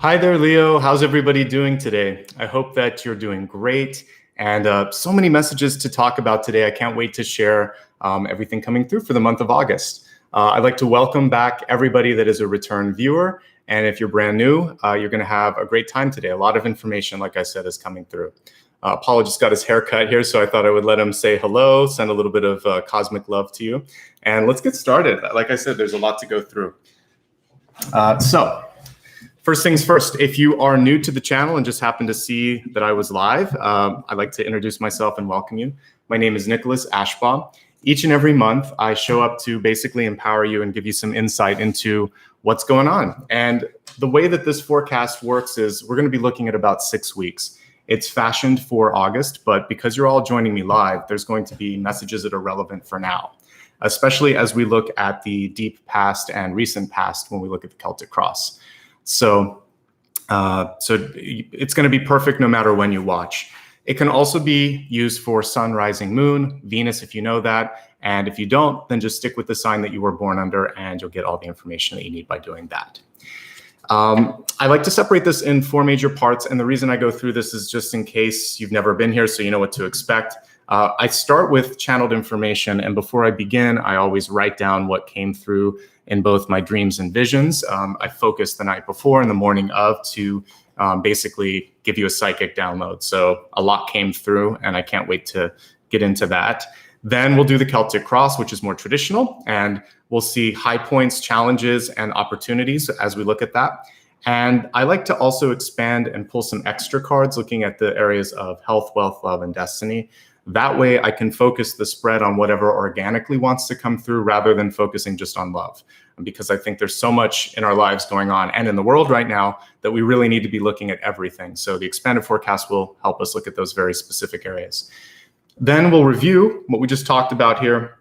Hi there, Leo. How's everybody doing today? I hope that you're doing great. And so many messages to talk about today. I can't wait to share everything coming through for the month of August. I'd like to welcome back everybody that is a return viewer. And if you're brand new, you're going to have a great time today. A lot of information, like I said, is coming through. Paul just got his hair cut here, so I thought I would let him say hello, send a little bit of cosmic love to you. And let's get started. Like I said, there's a lot to go through. First things first, if you are new to the channel and just happen to see that I was live, I'd like to introduce myself and welcome you. My name is Nicholas Ashbaugh. Each and every month, I show up to basically empower you and give you some insight into what's going on. And the way that this forecast works is we're going to be looking at about 6 weeks. It's fashioned for August, but because you're all joining me live, there's going to be messages that are relevant for now, especially as we look at the deep past and recent past when we look at the Celtic Cross. So it's going to be perfect no matter when you watch. It can also be used for sun, rising, moon, Venus, if you know that. And if you don't, then just stick with the sign that you were born under and you'll get all the information that you need by doing that. I like to separate this in 4 major parts. And the reason I go through this is just in case you've never been here, so you know what to expect. I start with channeled information. And before I begin, I always write down what came through in both my dreams and visions. I focus the night before and the morning of to basically give you a psychic download. So a lot came through and I can't wait to get into that. Then we'll do the Celtic Cross, which is more traditional, and we'll see high points, challenges, and opportunities as we look at that. And I like to also expand and pull some extra cards looking at the areas of health, wealth, love, and destiny. That way I can focus the spread on whatever organically wants to come through rather than focusing just on love. Because I think there's so much in our lives going on and in the world right now that we really need to be looking at everything. So the expanded forecast will help us look at those very specific areas. Then we'll review what we just talked about here.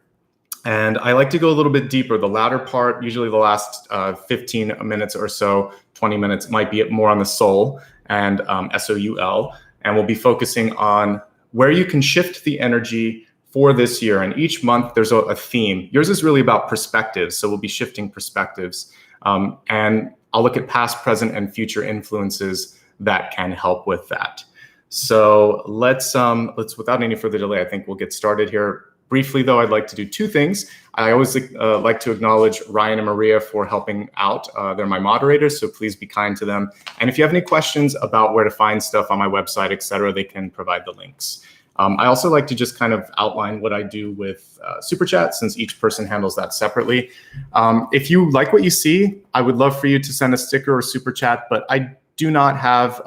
And I like to go a little bit deeper. The latter part, usually the last 15 minutes or so, 20 minutes might be more on the soul and SOUL. And we'll be focusing on where you can shift the energy for this year. And each month there's a theme. Yours is really about perspectives. So we'll be shifting perspectives. And I'll look at past, present, and future influences that can help with that. So let's without any further delay, I think we'll get started here. Briefly, though, I'd like to do 2 things. I always like to acknowledge Ryan and Maria for helping out. They're my moderators, so please be kind to them. And if you have any questions about where to find stuff on my website, etc., they can provide the links. I also like to just kind of outline what I do with Super Chat, since each person handles that separately. If you like what you see, I would love for you to send a sticker or Super Chat, but I do not have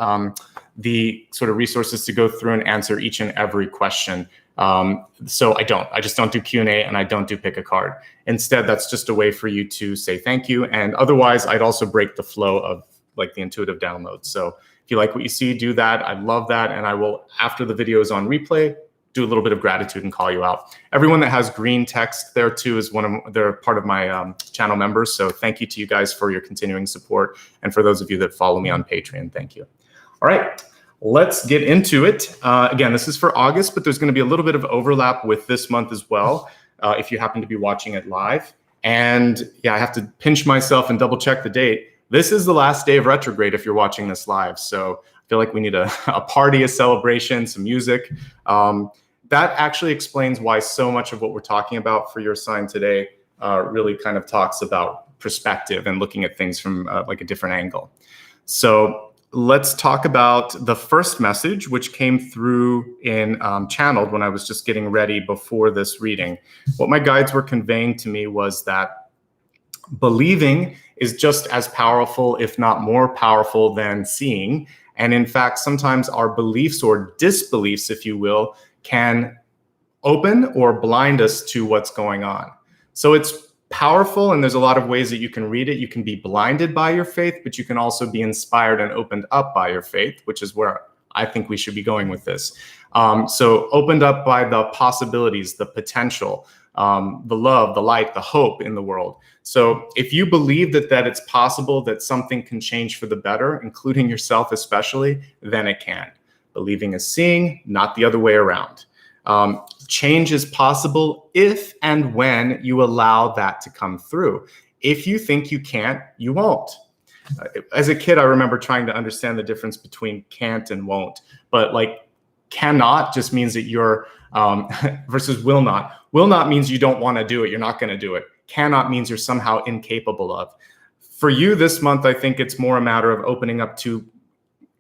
the sort of resources to go through and answer each and every question. So I just don't do Q&A and I don't do pick a card. Instead, that's just a way for you to say thank you. And otherwise, I'd also break the flow of like the intuitive download. So if you like what you see, do that. I love that. And I will, after the video is on replay, do a little bit of gratitude and call you out. Everyone that has green text there too is they're part of my channel members. So thank you to you guys for your continuing support. And for those of you that follow me on Patreon, thank you. All right. Let's get into it. Again, this is for August, but there's going to be a little bit of overlap with this month as well, if you happen to be watching it live. And yeah, I have to pinch myself and double check the date. This is the last day of retrograde if you're watching this live. So I feel like we need a party, a celebration, some music. That actually explains why so much of what we're talking about for your sign today really kind of talks about perspective and looking at things from like a different angle. So let's talk about the first message, which came through in channeled when I was just getting ready before this reading. What my guides were conveying to me was that believing is just as powerful, if not more powerful, than seeing. And in fact, sometimes our beliefs or disbeliefs, if you will, can open or blind us to what's going on. So it's powerful, and there's a lot of ways that you can read it. You can be blinded by your faith, but you can also be inspired and opened up by your faith, which is where I think we should be going with this. So opened up by the possibilities, the potential, the love, the light, the hope in the world. So if you believe that it's possible that something can change for the better, including yourself especially, then it can. Believing is seeing, not the other way around. Change is possible if and when you allow that to come through. If you think you can't, you won't. As a kid, I remember trying to understand the difference between can't and won't, but like cannot just means that you're versus will not. Will not means you don't want to do it. You're not going to do it. Cannot means you're somehow incapable of. For you this month, I think it's more a matter of opening up to,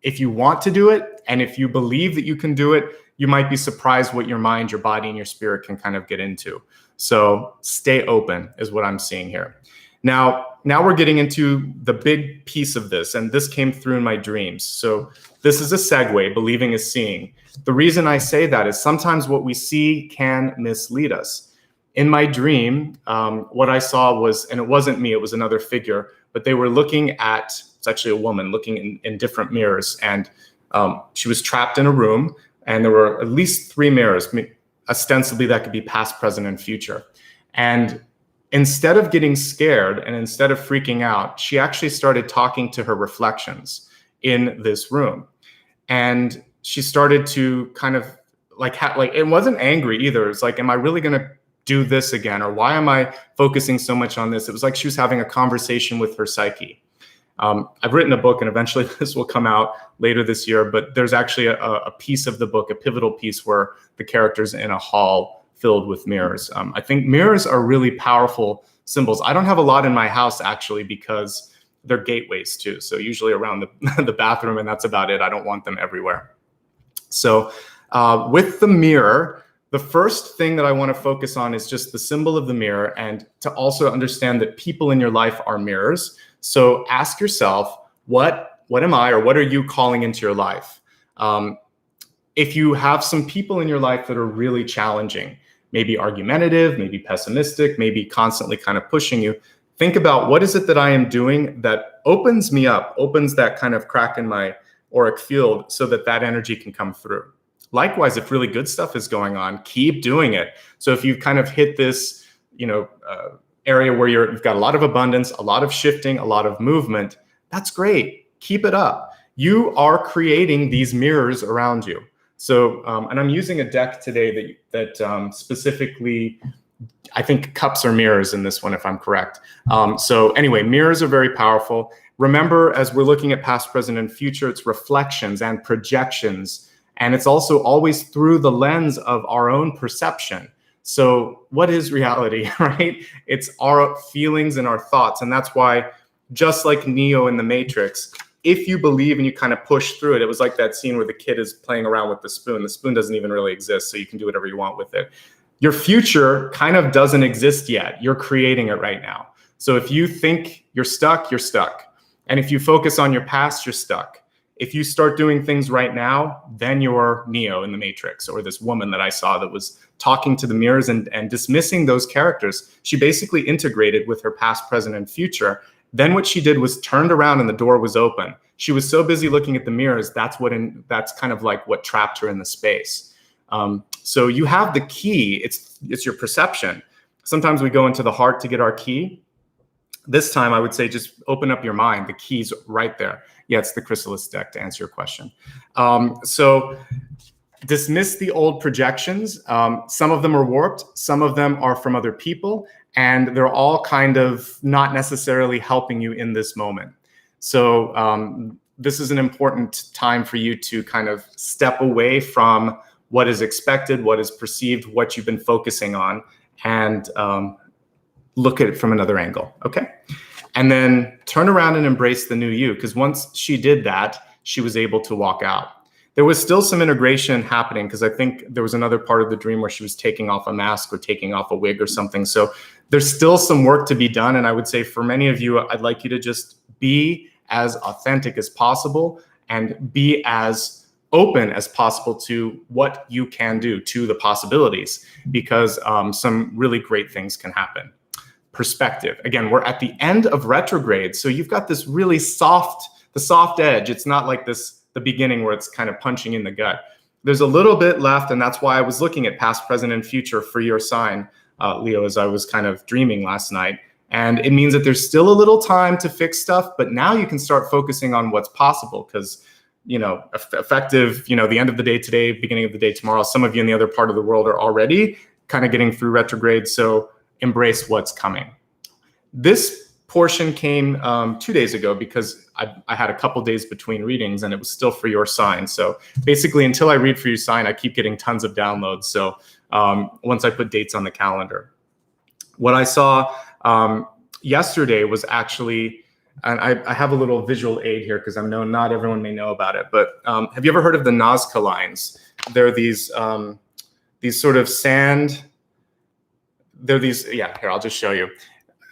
if you want to do it and if you believe that you can do it, you might be surprised what your mind, your body, and your spirit can kind of get into. So stay open is what I'm seeing here. Now we're getting into the big piece of this, and this came through in my dreams. So this is a segue, believing is seeing. The reason I say that is sometimes what we see can mislead us. In my dream, what I saw was, and it wasn't me, it was another figure, but they were looking at, it's actually a woman looking in different mirrors, and she was trapped in a room, and there were at least 3 mirrors, ostensibly that could be past, present, and future. And instead of getting scared and instead of freaking out, she actually started talking to her reflections in this room. And she started to kind of like it wasn't angry either. It's like, am I really going to do this again? Or why am I focusing so much on this? It was like she was having a conversation with her psyche. I've written a book, and eventually this will come out later this year, but there's actually a piece of the book, a pivotal piece, where the character's in a hall filled with mirrors. I think mirrors are really powerful symbols. I don't have a lot in my house, actually, because they're gateways too. So usually around the bathroom, and that's about it. I don't want them everywhere. So with the mirror, the first thing that I want to focus on is just the symbol of the mirror, and to also understand that people in your life are mirrors. So ask yourself, what am I, or what are you calling into your life? If you have some people in your life that are really challenging, maybe argumentative, maybe pessimistic, maybe constantly kind of pushing you, think about, what is it that I am doing that opens me up, opens that kind of crack in my auric field so that that energy can come through. Likewise, if really good stuff is going on, keep doing it. So if you've kind of hit this, area where you've got a lot of abundance, a lot of shifting, a lot of movement, that's great. Keep it up. You are creating these mirrors around you. So, and I'm using a deck today that specifically, I think cups are mirrors in this one, if I'm correct. So anyway, mirrors are very powerful. Remember, as we're looking at past, present, and future, it's reflections and projections. And it's also always through the lens of our own perception. So what is reality, right? It's our feelings and our thoughts. And that's why, just like Neo in the Matrix, if you believe and you kind of push through it, it was like that scene where the kid is playing around with the spoon. The spoon doesn't even really exist, so you can do whatever you want with it. Your future kind of doesn't exist yet. You're creating it right now. So if you think you're stuck, you're stuck. And if you focus on your past, you're stuck. If you start doing things right now, then you're Neo in the Matrix, or this woman that I saw that was talking to the mirrors and dismissing those characters. She basically integrated with her past, present, and future. Then what she did was turned around and the door was open. She was so busy looking at the mirrors, that's kind of like what trapped her in the space. So you have the key, it's your perception. Sometimes we go into the heart to get our key. This time I would say just open up your mind, the key's right there. Yeah, it's the chrysalis deck to answer your question. So dismiss the old projections. Some of them are warped, some of them are from other people, and they're all kind of not necessarily helping you in this moment. So this is an important time for you to kind of step away from what is expected, what is perceived, what you've been focusing on, and look at it from another angle, okay? And then turn around and embrace the new you, because once she did that, she was able to walk out. There was still some integration happening, because I think there was another part of the dream where she was taking off a mask or taking off a wig or something. So there's still some work to be done. And I would say for many of you, I'd like you to just be as authentic as possible and be as open as possible to what you can do, to the possibilities, because some really great things can happen. Perspective. Again, we're at the end of retrograde. So you've got this really the soft edge. It's not like the beginning where it's kind of punching in the gut. There's a little bit left, and that's why I was looking at past, present, and future for your sign, Leo, as I was kind of dreaming last night. And it means that there's still a little time to fix stuff, but now you can start focusing on what's possible, because, effective, the end of the day today, beginning of the day tomorrow, some of you in the other part of the world are already kind of getting through retrograde. So embrace what's coming. This portion came 2 days ago because I had a couple days between readings and it was still for your sign. So basically, until I read for your sign, I keep getting tons of downloads. So once I put dates on the calendar. What I saw yesterday was actually, and I have a little visual aid here because I know not everyone may know about it, but have you ever heard of the Nazca lines? They're these sort of sand, here, I'll just show you.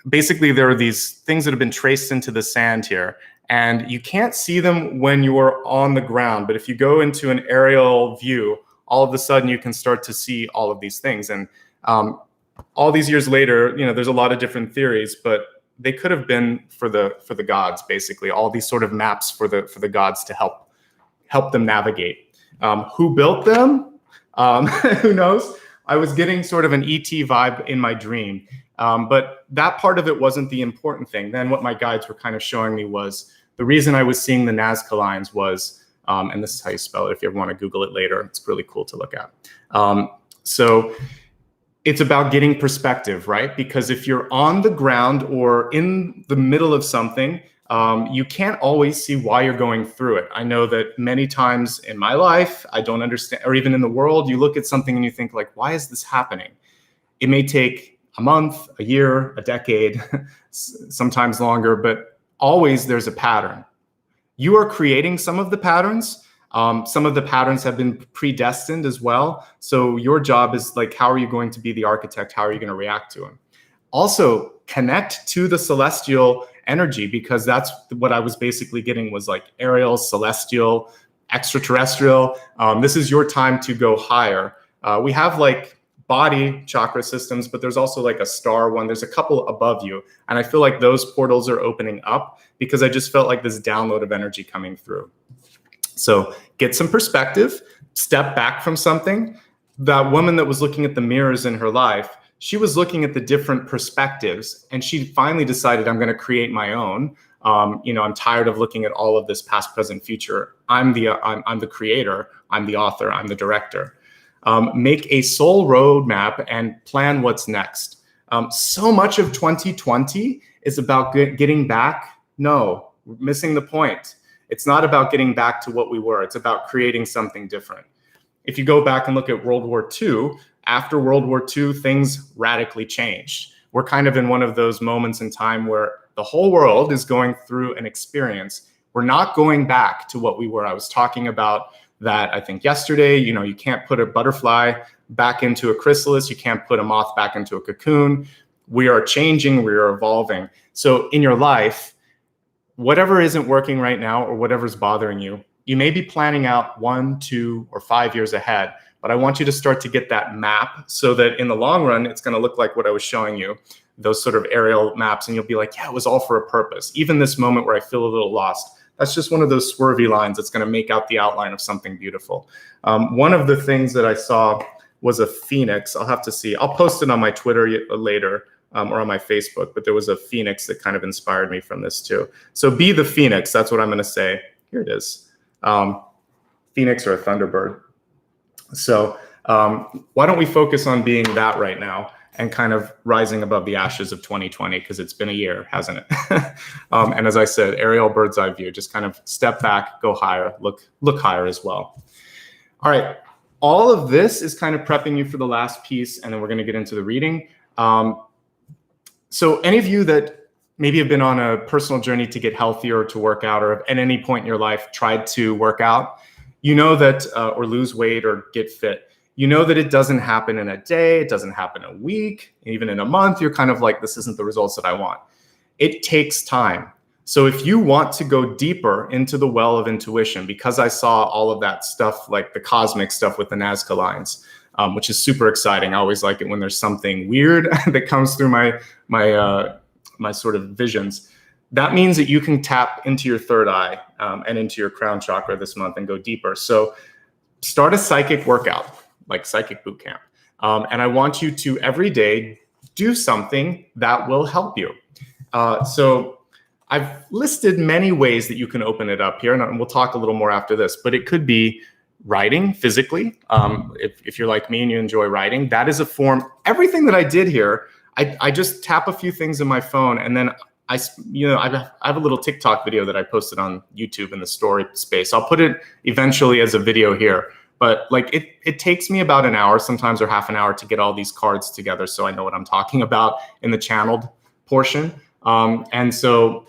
Basically, there are these things that have been traced into the sand here, and you can't see them when you are on the ground, but if you go into an aerial view, all of a sudden you can start to see all of these things. And all these years later, there's a lot of different theories, but they could have been for the gods, basically, all these sort of maps for the gods to help them navigate. Who built them? Who knows? I was getting sort of an ET vibe in my dream. But that part of it wasn't the important thing. Then what my guides were kind of showing me was the reason I was seeing the Nazca lines was, and this is how you spell it if you ever want to Google it later. It's really cool to look at. So it's about getting perspective, right? Because if you're on the ground or in the middle of something, you can't always see why you're going through it. I know that many times in my life, I don't understand, or even in the world, you look at something and you think like, why is this happening? It may take a month, a year, a decade, sometimes longer, but always there's a pattern. You are creating some of the patterns. Some of the patterns have been predestined as well. So your job is like, how are you going to be the architect? How are you going to react to them? Also, connect to the celestial energy, because that's what I was basically getting was like aerial, celestial, extraterrestrial. This is your time to go higher. We have like body chakra systems, but there's also like a star one. There's a couple above you. And I feel like those portals are opening up because I just felt like this download of energy coming through. So get some perspective, step back from something. That woman that was looking at the mirrors in her life, she was looking at the different perspectives and she finally decided, I'm going to create my own. I'm tired of looking at all of this past, present, future. I'm the creator. I'm the author. I'm the director. Make a soul roadmap and plan what's next. So much of 2020 is about getting back. No, we're missing the point. It's not about getting back to what we were. It's about creating something different. If you go back and look at World War II, after World War II, things radically changed. We're kind of in one of those moments in time where the whole world is going through an experience. We're not going back to what we were. I was talking about that, I think yesterday. You can't put a butterfly back into a chrysalis. You can't put a moth back into a cocoon. We are changing, we are evolving. So in your life, whatever isn't working right now or whatever's bothering you, you may be planning out 1, 2, or 5 years ahead, but I want you to start to get that map so that in the long run, it's going to look like what I was showing you, those sort of aerial maps, and you'll be like, yeah, it was all for a purpose. Even this moment where I feel a little lost, that's just one of those swervy lines that's going to make out the outline of something beautiful. One of the things that I saw was a phoenix. I'll have to see. I'll post it on my Twitter later or on my Facebook, but there was a phoenix that kind of inspired me from this too. So be the phoenix. That's what I'm going to say. Here it is. Phoenix or a thunderbird. So why don't we focus on being that right now and kind of rising above the ashes of 2020, because it's been a year, hasn't it? And as I said, aerial bird's eye view, just kind of step back, go higher, look higher as well. All right, all of this is kind of prepping you for the last piece, and then we're gonna get into the reading. So any of you that maybe have been on a personal journey to get healthier or to work out, or at any point in your life tried to work out, you know that, or lose weight or get fit, you know that it doesn't happen in a day, it doesn't happen a week, even in a month. You're kind of like, this isn't the results that I want. It takes time. So if you want to go deeper into the well of intuition, because I saw all of that stuff, like the cosmic stuff with the Nazca lines, which is super exciting. I always like it when there's something weird that comes through my sort of visions. That means that you can tap into your third eye and into your crown chakra this month and go deeper. So start a psychic workout, like psychic boot camp. And I want you to every day do something that will help you. So I've listed many ways that you can open it up here, and we'll talk a little more after this, but it could be writing physically. If you're like me and you enjoy writing, that is a form. Everything that I did here, I just tap a few things in my phone, and then I have a little TikTok video that I posted on YouTube in the story space. I'll put it eventually as a video here. But like it takes me about an hour sometimes, or half an hour, to get all these cards together so I know what I'm talking about in the channeled portion. And so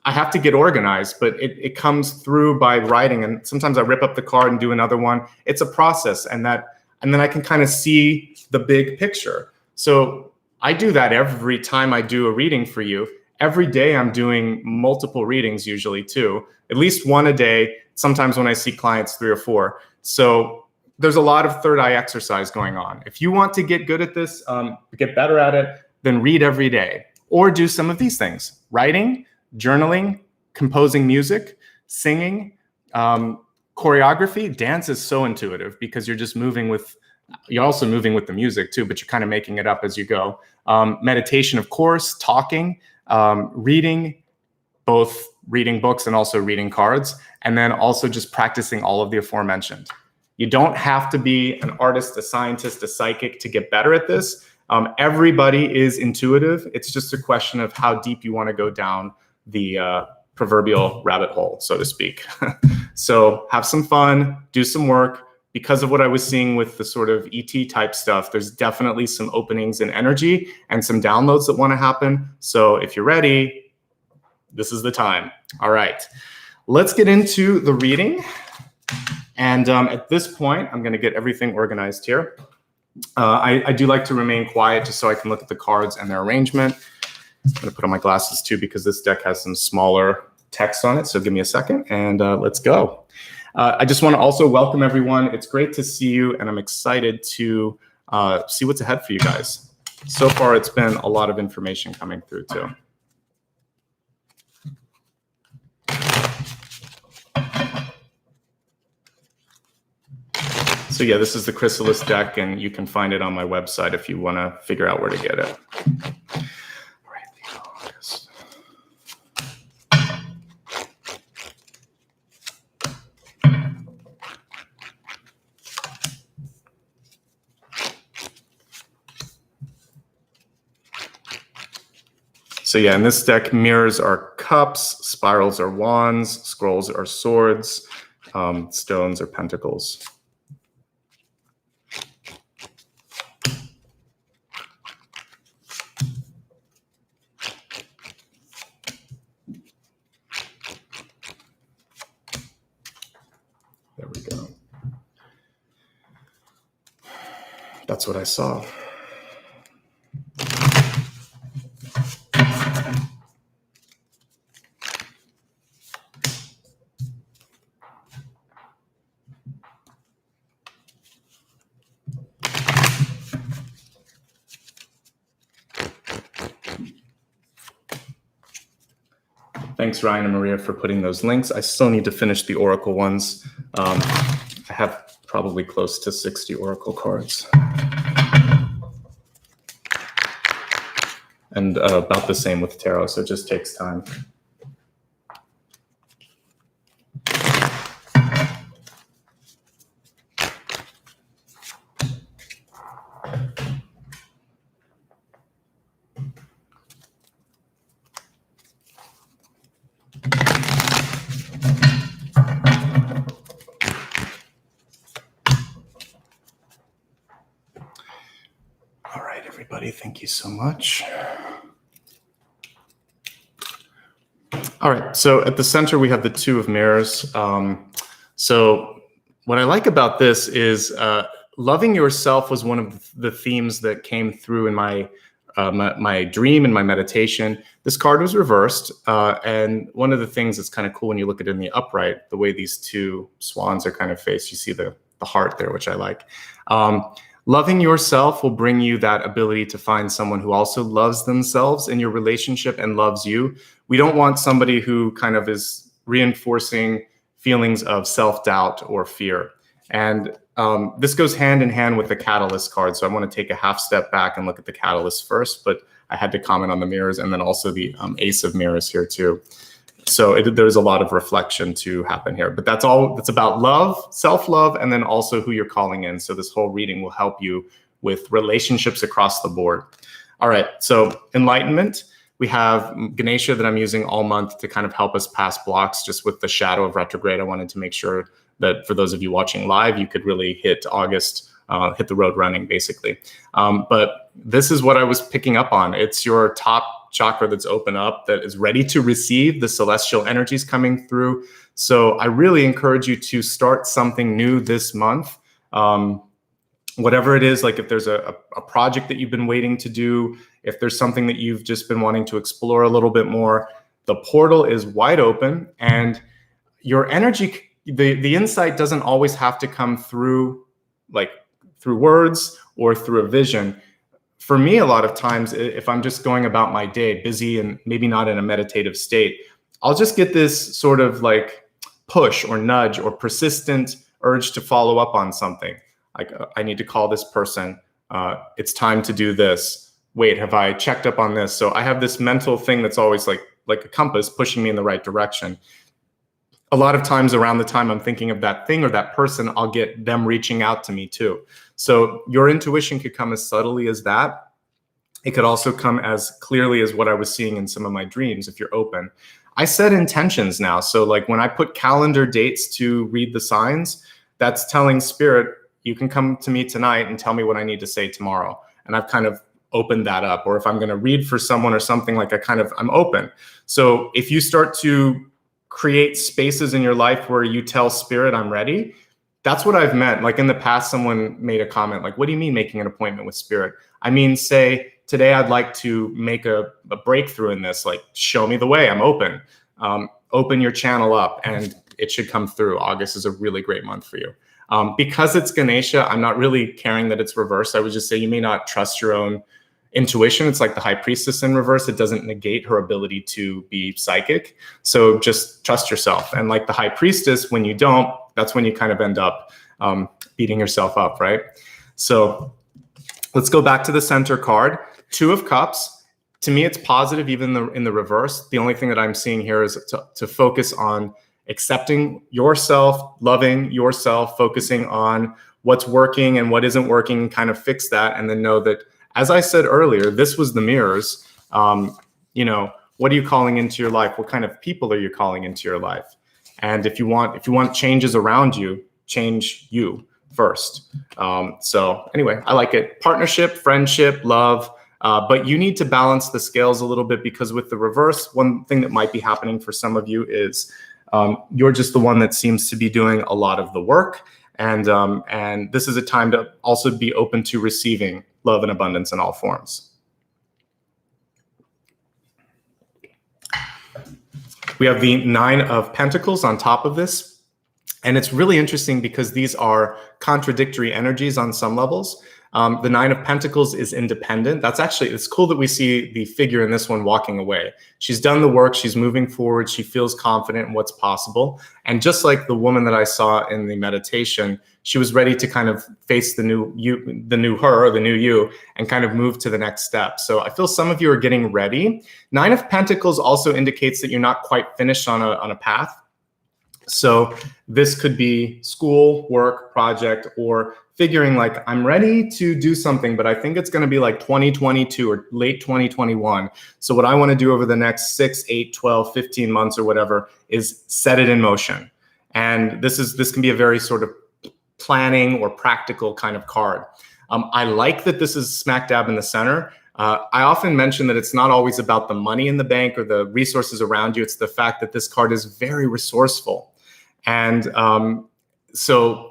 I have to get organized, but it comes through by writing. And sometimes I rip up the card and do another one. It's a process, and then I can kind of see the big picture. So I do that every time I do a reading for you. Every day I'm doing multiple readings usually too, at least one a day. Sometimes when I see clients, 3 or 4. So there's a lot of third eye exercise going on. If you want to get good at this, get better at it, then read every day, or do some of these things: writing, journaling, composing music, singing, choreography. Dance is so intuitive because you're also moving with the music too, but you're kind of making it up as you go. Meditation, of course, talking, reading, both reading books and also reading cards, and then also just practicing all of the aforementioned. You don't have to be an artist, a scientist, a psychic to get better at this. Everybody is intuitive. It's just a question of how deep you want to go down the proverbial rabbit hole, so to speak. So have some fun, do some work. Because of what I was seeing with the sort of ET type stuff, there's definitely some openings in energy and some downloads that want to happen. So if you're ready, this is the time. All right, let's get into the reading. And at this point, I'm going to get everything organized here. I do like to remain quiet just so I can look at the cards and their arrangement. I'm going to put on my glasses too, because this deck has some smaller text on it. So give me a second and let's go. I just want to also welcome everyone. It's great to see you, and I'm excited to see what's ahead for you guys. So far, it's been a lot of information coming through too. So yeah, this is the Chrysalis deck, and you can find it on my website if you want to figure out where to get it. So yeah, in this deck, mirrors are cups, spirals are wands, scrolls are swords, stones are pentacles. There we go. That's what I saw. Thanks, Ryan and Maria, for putting those links. I still need to finish the Oracle ones. I have probably close to 60 Oracle cards. And about the same with Tarot, so it just takes time. Thank you so much. All right, so at the center we have the Two of Mirrors. So what I like about this is loving yourself was one of the themes that came through in my my dream and my meditation. This card was reversed, and one of the things that's kind of cool when you look at it in the upright, the way these two swans are kind of faced, you see the heart there, which I like. Loving yourself will bring you that ability to find someone who also loves themselves in your relationship and loves you. We don't want somebody who kind of is reinforcing feelings of self-doubt or fear. And this goes hand in hand with the Catalyst card. So I want to take a half step back and look at the Catalyst first, but I had to comment on the mirrors and then also the Ace of Mirrors here too. So there's a lot of reflection to happen here, but that's all. It's about love, self-love, and then also who you're calling in. So this whole reading will help you with relationships across the board. All right, so enlightenment. We have Ganesha that I'm using all month to kind of help us pass blocks just with the shadow of retrograde. I wanted to make sure that for those of you watching live, you could really hit August, hit the road running, basically. But this is what I was picking up on. It's your top chakra that's open up, that is ready to receive the celestial energies coming through. So I really encourage you to start something new this month. Whatever it is, like if there's a project that you've been waiting to do, if there's something that you've just been wanting to explore a little bit more, the portal is wide open, and your energy, the insight doesn't always have to come through through words or through a vision. For me, a lot of times, if I'm just going about my day busy and maybe not in a meditative state, I'll just get this sort of like push or nudge or persistent urge to follow up on something. Like, I need to call this person. It's time to do this. Wait, have I checked up on this? So I have this mental thing that's always like a compass pushing me in the right direction. A lot of times around the time I'm thinking of that thing or that person, I'll get them reaching out to me too. So your intuition could come as subtly as that. It could also come as clearly as what I was seeing in some of my dreams if you're open. I set intentions now. So like when I put calendar dates to read the signs, that's telling spirit, you can come to me tonight and tell me what I need to say tomorrow. And I've kind of opened that up. Or if I'm going to read for someone or something, like I'm open. So if you start to create spaces in your life where you tell spirit, I'm ready, that's what I've meant. Like in the past, someone made a comment like, what do you mean making an appointment with spirit? I mean, say, today I'd like to make a breakthrough in this, like show me the way, I'm open. Open your channel up and it should come through. August is a really great month for you. Because it's Ganesha, I'm not really caring that it's reversed. I would just say you may not trust your own intuition. It's like the high priestess in reverse. It doesn't negate her ability to be psychic. So just trust yourself. And like the high priestess, when you don't, that's when you kind of end up beating yourself up, right? So let's go back to the center card. Two of Cups. To me, it's positive even in the reverse. The only thing that I'm seeing here is to focus on accepting yourself, loving yourself, focusing on what's working and what isn't working, kind of fix that, and then know that, as I said earlier, this was the mirrors. You know, what are you calling into your life? What kind of people are you calling into your life? And if you want changes around you, change you first. So anyway, I like it. Partnership, friendship, love. But you need to balance the scales a little bit, because with the reverse, one thing that might be happening for some of you is you're just the one that seems to be doing a lot of the work. And this is a time to also be open to receiving love and abundance in all forms. We have the Nine of Pentacles on top of this. And it's really interesting because these are contradictory energies on some levels. The Nine of Pentacles is independent. It's cool that we see the figure in this one walking away. She's done the work. She's moving forward. She feels confident in what's possible. And just like the woman that I saw in the meditation, she was ready to kind of face the new you, and kind of move to the next step. So I feel some of you are getting ready. Nine of Pentacles also indicates that you're not quite finished on a path. So this could be school, work, project, or figuring like, I'm ready to do something, but I think it's going to be like 2022 or late 2021. So what I want to do over the next 6, 8, 12, 15 months or whatever is set it in motion. And this can be a very sort of planning or practical kind of card. I like that this is smack dab in the center. I often mention that it's not always about the money in the bank or the resources around you. It's the fact that this card is very resourceful. And so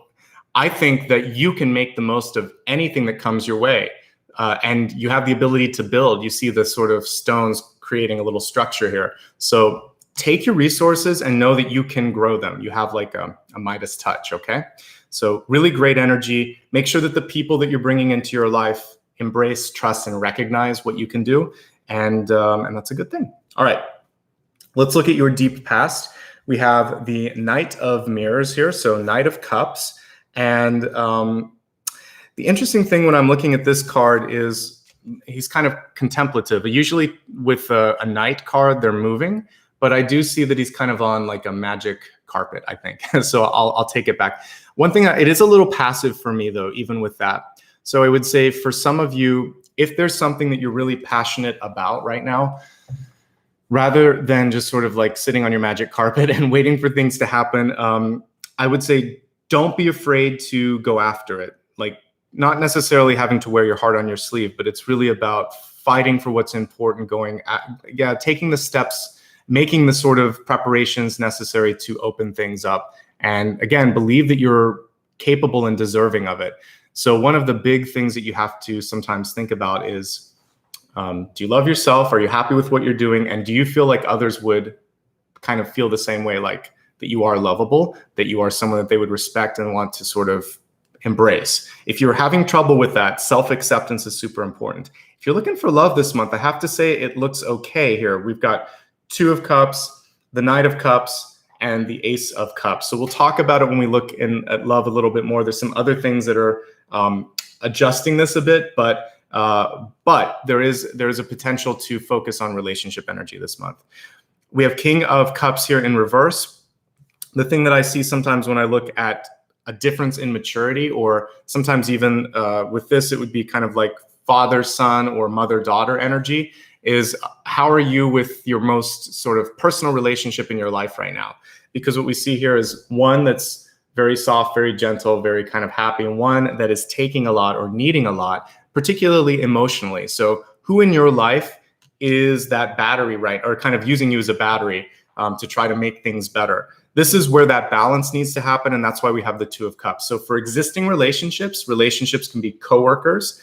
I think that you can make the most of anything that comes your way. And you have the ability to build. You see the sort of stones creating a little structure here. So take your resources and know that you can grow them. You have like a Midas touch, okay? So really great energy. Make sure that the people that you're bringing into your life embrace, trust, and recognize what you can do. And that's a good thing. All right, let's look at your deep past. We have the Knight of Mirrors here, so Knight of Cups. And the interesting thing when I'm looking at this card is he's kind of contemplative. Usually with a Knight card, they're moving, but I do see that he's kind of on like a magic carpet, I think. So I'll take it back. One thing, it is a little passive for me though, even with that. So I would say for some of you, if there's something that you're really passionate about right now, rather than just sort of like sitting on your magic carpet and waiting for things to happen, I would say don't be afraid to go after it. Like, not necessarily having to wear your heart on your sleeve, but it's really about fighting for what's important, taking the steps, making the sort of preparations necessary to open things up. And again, believe that you're capable and deserving of it. So one of the big things that you have to sometimes think about is, do you love yourself? Are you happy with what you're doing? And do you feel like others would kind of feel the same way, like that you are lovable, that you are someone that they would respect and want to sort of embrace? If you're having trouble with that, self-acceptance is super important. If you're looking for love this month, I have to say it looks okay here. We've got Two of Cups, the Knight of Cups, and the Ace of Cups. So we'll talk about it when we look at love a little bit more. There's some other things that are adjusting this a bit, but there is a potential to focus on relationship energy this month. We have King of Cups here in reverse. The thing that I see sometimes when I look at a difference in maturity, or sometimes even with this, it would be kind of like father-son or mother-daughter energy, is how are you with your most sort of personal relationship in your life right now? Because what we see here is one that's very soft, very gentle, very kind of happy, and one that is taking a lot or needing a lot, particularly emotionally. So who in your life is that battery, right? Or kind of using you as a battery to try to make things better? This is where that balance needs to happen, and that's why we have the Two of Cups. So for existing relationships can be coworkers,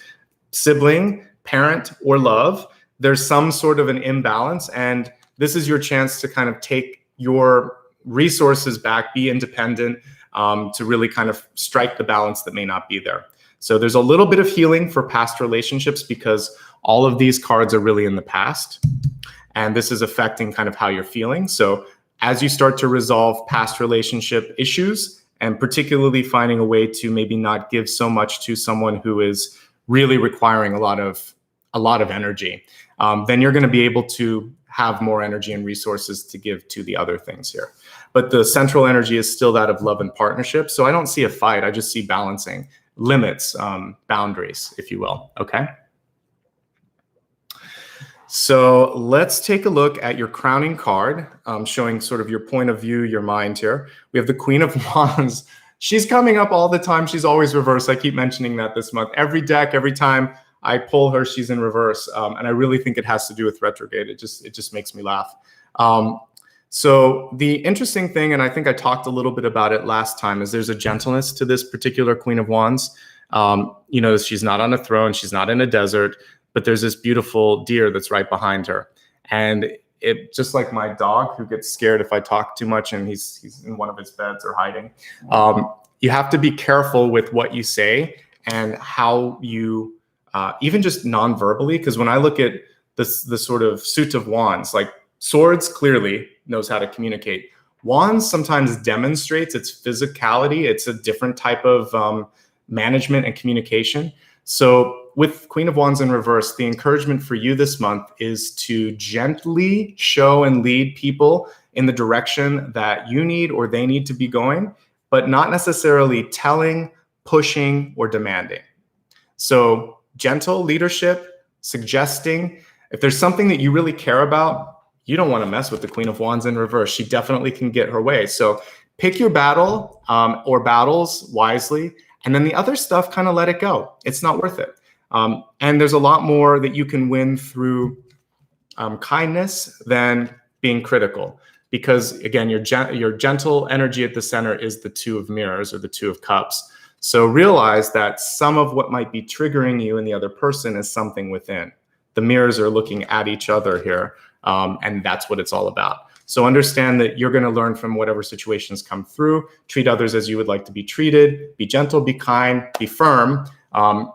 sibling, parent, or love. There's some sort of an imbalance, and this is your chance to kind of take your resources back, be independent, to really kind of strike the balance that may not be there. So there's a little bit of healing for past relationships because all of these cards are really in the past, and this is affecting kind of how you're feeling. So as you start to resolve past relationship issues, and particularly finding a way to maybe not give so much to someone who is really requiring a lot of energy, then you're going to be able to have more energy and resources to give to the other things here. But the central energy is still that of love and partnership. So I don't see a fight. I just see balancing, limits, boundaries, if you will. Okay. So let's take a look at your crowning card, showing sort of your point of view, your mind here. We have the Queen of Wands. She's coming up all the time. She's always reversed. I keep mentioning that this month. Every deck, every time I pull her, she's in reverse. And I really think it has to do with retrograde. It just makes me laugh. So the interesting thing, and I think I talked a little bit about it last time, is there's a gentleness to this particular Queen of Wands. She's not on a throne. She's not in a desert. But there's this beautiful deer that's right behind her. And it, just like my dog who gets scared if I talk too much and he's in one of his beds or hiding, you have to be careful with what you say and how you, even just non-verbally, because when I look at the sort of suit of wands, like swords clearly knows how to communicate. Wands sometimes demonstrates its physicality. It's a different type of management and communication. So with Queen of Wands in reverse, the encouragement for you this month is to gently show and lead people in the direction that you need or they need to be going, but not necessarily telling, pushing, or demanding. So gentle leadership, suggesting. If there's something that you really care about, you don't want to mess with the Queen of Wands in reverse. She definitely can get her way. So pick your battle or battles wisely. And then the other stuff, kind of let it go. It's not worth it. And there's a lot more that you can win through kindness than being critical. Because again, your gentle energy at the center is the Two of Mirrors or the Two of Cups. So realize that some of what might be triggering you in the other person is something within. The mirrors are looking at each other here, and that's what it's all about. So understand that you're going to learn from whatever situations come through. Treat others as you would like to be treated. Be gentle, be kind, be firm.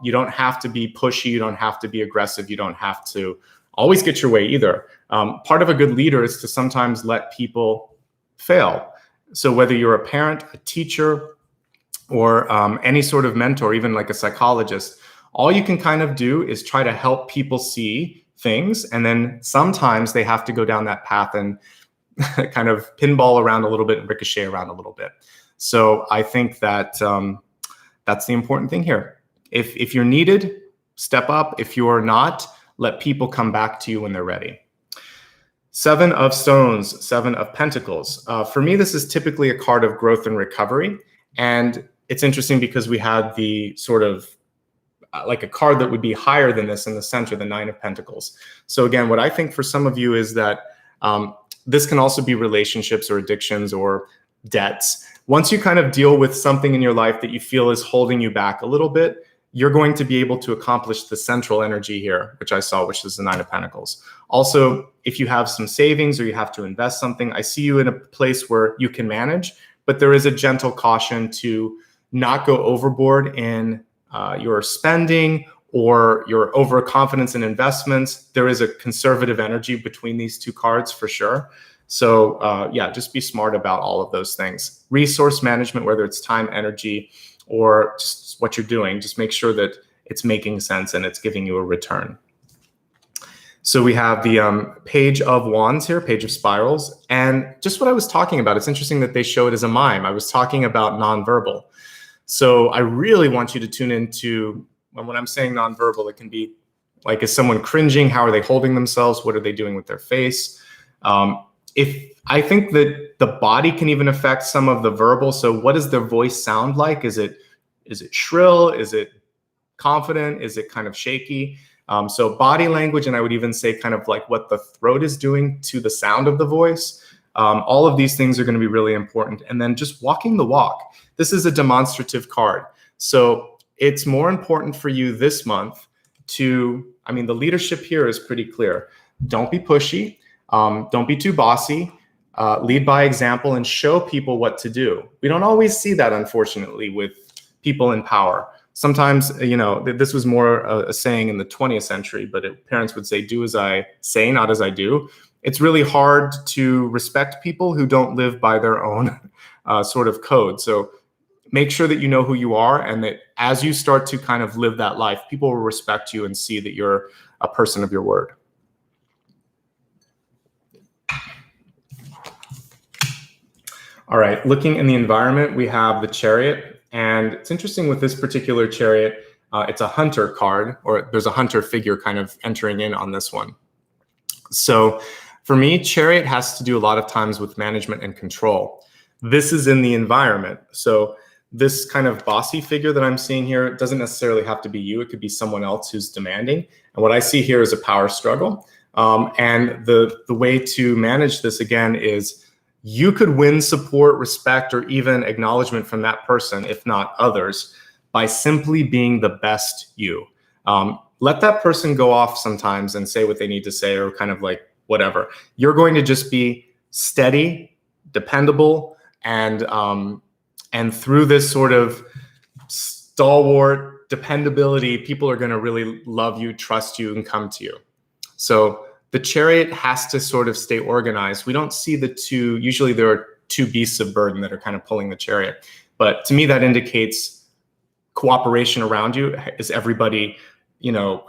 You don't have to be pushy. You don't have to be aggressive. You don't have to always get your way either. Part of a good leader is to sometimes let people fail. So whether you're a parent, a teacher, or any sort of mentor, even like a psychologist, all you can kind of do is try to help people see things. And then sometimes they have to go down that path and kind of pinball around a little bit and ricochet around a little bit. So I think that that's the important thing here. If you're needed, step up. If you're not, let people come back to you when they're ready. 7 of Stones, 7 of Pentacles. For me, this is typically a card of growth and recovery. And it's interesting because we had the sort of like a card that would be higher than this in the center, the 9 of Pentacles. So again, what I think for some of you is that this can also be relationships or addictions or debts. Once you kind of deal with something in your life that you feel is holding you back a little bit, you're going to be able to accomplish the central energy here, which I saw, which is the 9 of Pentacles. Also, if you have some savings or you have to invest something, I see you in a place where you can manage, but there is a gentle caution to not go overboard in your spending or your overconfidence in investments. There is a conservative energy between these 2 cards for sure. So yeah, just be smart about all of those things. Resource management, whether it's time, energy, or just what you're doing, just make sure that it's making sense and it's giving you a return. So we have the Page of Wands here, Page of Spirals. And just what I was talking about, it's interesting that they show it as a mime. I was talking about nonverbal. So I really want you to tune into, when I'm saying nonverbal, it can be like, is someone cringing? How are they holding themselves? What are they doing with their face? If I think that the body can even affect some of the verbal. So what does their voice sound like? Is it shrill? Is it confident? Is it kind of shaky? So body language, and I would even say kind of like what the throat is doing to the sound of the voice. All of these things are going to be really important. And then just walking the walk. This is a demonstrative card. So it's more important for you this month to, I mean, the leadership here is pretty clear. Don't be pushy. Don't be too bossy. Lead by example and show people what to do. We don't always see that, unfortunately, with people in power. Sometimes, you know, this was more a saying in the 20th century, but parents would say, do as I say, not as I do. It's really hard to respect people who don't live by their own sort of code. So make sure that you know who you are, and that as you start to kind of live that life, people will respect you and see that you're a person of your word. All right, looking in the environment, we have the Chariot. And it's interesting with this particular Chariot, it's a hunter card, or there's a hunter figure kind of entering in on this one. So for me, Chariot has to do a lot of times with management and control. This is in the environment. So this kind of bossy figure that I'm seeing here doesn't necessarily have to be you. It could be someone else who's demanding. And what I see here is a power struggle. And the way to manage this, again, is you could win support, respect, or even acknowledgement from that person, if not others, by simply being the best you. Let that person go off sometimes and say what they need to say, or kind of like whatever. You're going to just be steady, dependable, and through this sort of stalwart dependability, people are going to really love you, trust you, and come to you. So the Chariot has to sort of stay organized. We don't see the two. Usually there are 2 beasts of burden that are kind of pulling the Chariot. But to me, that indicates cooperation around you. Is everybody, you know,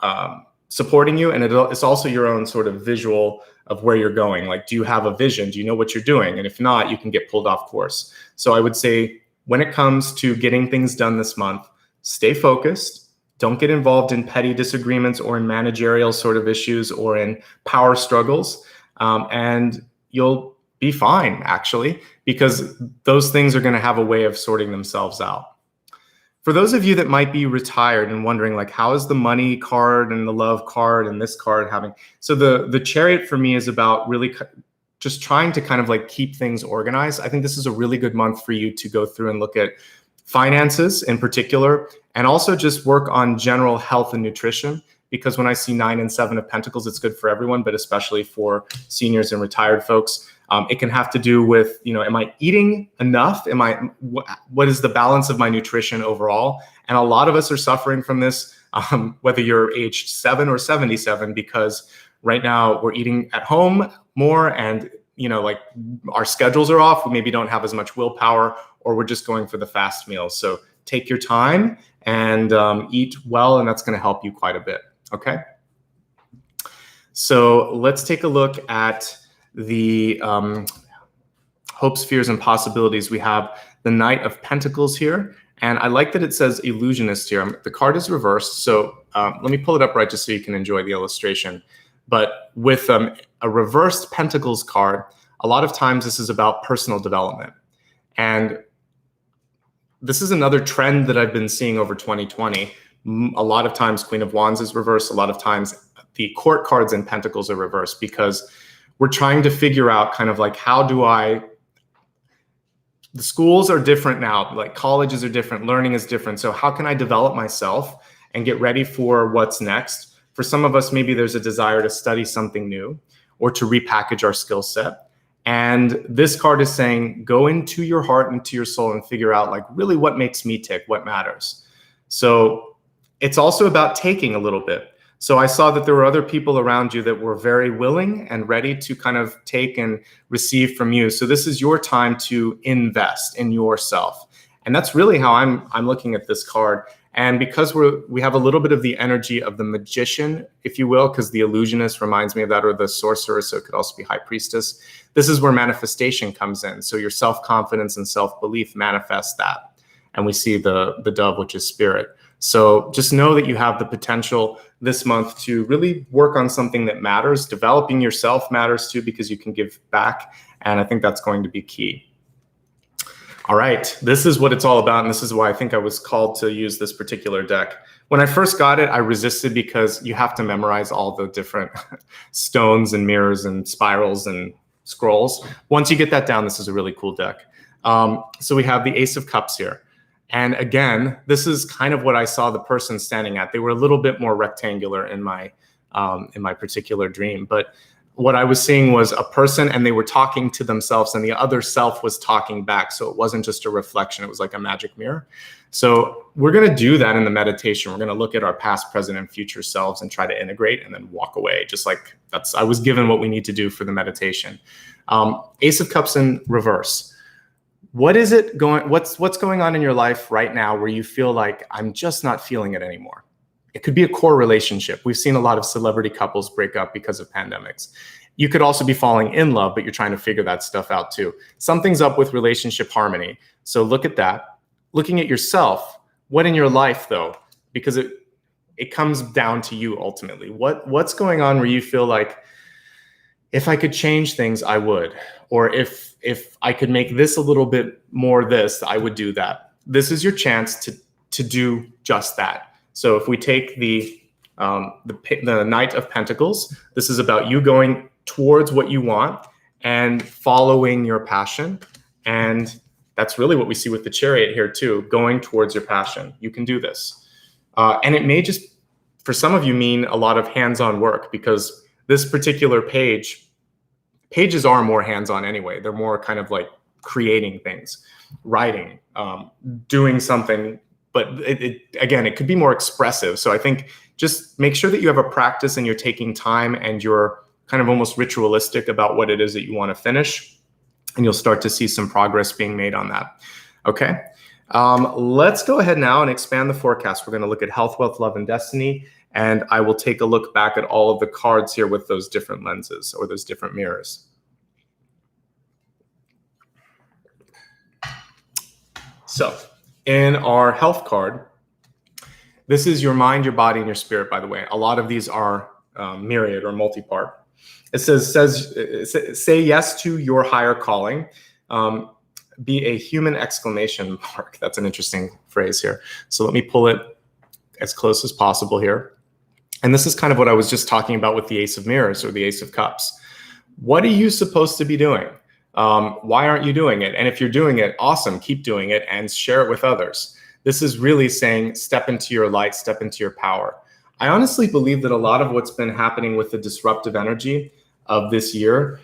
supporting you? And it's also your own sort of visual of where you're going. Like, do you have a vision? Do you know what you're doing? And if not, you can get pulled off course. So I would say when it comes to getting things done this month, stay focused. Don't get involved in petty disagreements or in managerial sort of issues or in power struggles. And you'll be fine, actually, because those things are going to have a way of sorting themselves out. For those of you that might be retired and wondering, like, how is the money card and the love card and this card having? So the Chariot for me is about really just trying to kind of like keep things organized. I think this is a really good month for you to go through and look at finances in particular, and also just work on general health and nutrition, because when I see 9 and 7 of Pentacles, it's good for everyone, but especially for seniors and retired folks. It can have to do with, you know, am I eating enough? What is the balance of my nutrition overall? And a lot of us are suffering from this, whether you're aged 7 or 77, because right now we're eating at home more, and, you know, like our schedules are off. We maybe don't have as much willpower, or we're just going for the fast meals. So take your time and eat well, and that's going to help you quite a bit. Okay. So let's take a look at the hopes, fears, and possibilities. We have the Knight of Pentacles here. And I like that it says illusionist here. The card is reversed. So let me pull it up right just so you can enjoy the illustration. But with a reversed Pentacles card, a lot of times this is about personal development. And this is another trend that I've been seeing over 2020. A lot of times Queen of Wands is reversed. A lot of times the court cards in Pentacles are reversed, because we're trying to figure out kind of like, how do the schools are different now, like colleges are different, learning is different. So how can I develop myself and get ready for what's next? For some of us, maybe there's a desire to study something new or to repackage our skill set. And this card is saying, go into your heart, into your soul, and figure out like really what makes me tick, what matters. So it's also about taking a little bit. So I saw that there were other people around you that were very willing and ready to kind of take and receive from you. So this is your time to invest in yourself. And that's really how I'm looking at this card. And because we have a little bit of the energy of the magician, if you will, because the illusionist reminds me of that, or the sorcerer, so it could also be high priestess. This is where manifestation comes in. So your self-confidence and self-belief manifest that. And we see the dove, which is spirit. So just know that you have the potential this month to really work on something that matters. Developing yourself matters too, because you can give back. And I think that's going to be key. All right, this is what it's all about. And this is why I think I was called to use this particular deck. When I first got it, I resisted because you have to memorize all the different stones and mirrors and spirals and scrolls. Once you get that down, this is a really cool deck. So we have the Ace of Cups here. And again, this is kind of what I saw the person standing at. They were a little bit more rectangular in my particular dream. But what I was seeing was a person, and they were talking to themselves, and the other self was talking back. So it wasn't just a reflection. It was like a magic mirror. So we're going to do that in the meditation. We're going to look at our past, present, and future selves and try to integrate and then walk away. Just like I was given what we need to do for the meditation. Ace of Cups in reverse. What's going on in your life right now where you feel like, I'm just not feeling it anymore? It could be a core relationship. We've seen a lot of celebrity couples break up because of pandemics. You could also be falling in love, but you're trying to figure that stuff out too. Something's up with relationship harmony. So look at that. Looking at yourself, what in your life though? Because it comes down to you ultimately. What's going on where you feel like, if I could change things, I would. Or if I could make this a little bit more this, I would do that. This is your chance to do just that. So if we take the Knight of Pentacles, this is about you going towards what you want and following your passion. And that's really what we see with the Chariot here too, going towards your passion. You can do this. And it may just, for some of you, mean a lot of hands-on work, because this particular pages are more hands-on anyway. They're more kind of like creating things, writing, doing something, but again, it could be more expressive. So I think just make sure that you have a practice and you're taking time and you're kind of almost ritualistic about what it is that you want to finish, and you'll start to see some progress being made on that. Okay, let's go ahead now and expand the forecast. We're going to look at health, wealth, love, and destiny. And I will take a look back at all of the cards here with those different lenses or those different mirrors. So in our health card, this is your mind, your body, and your spirit, by the way. A lot of these are myriad or multi-part. It says, say yes to your higher calling. Be a human exclamation mark. That's an interesting phrase here. So let me pull it as close as possible here. And this is kind of what I was just talking about with the Ace of Mirrors or the Ace of Cups. What are you supposed to be doing? Why aren't you doing it? And if you're doing it, awesome, keep doing it and share it with others. This is really saying step into your light, step into your power. I honestly believe that a lot of what's been happening with the disruptive energy of this year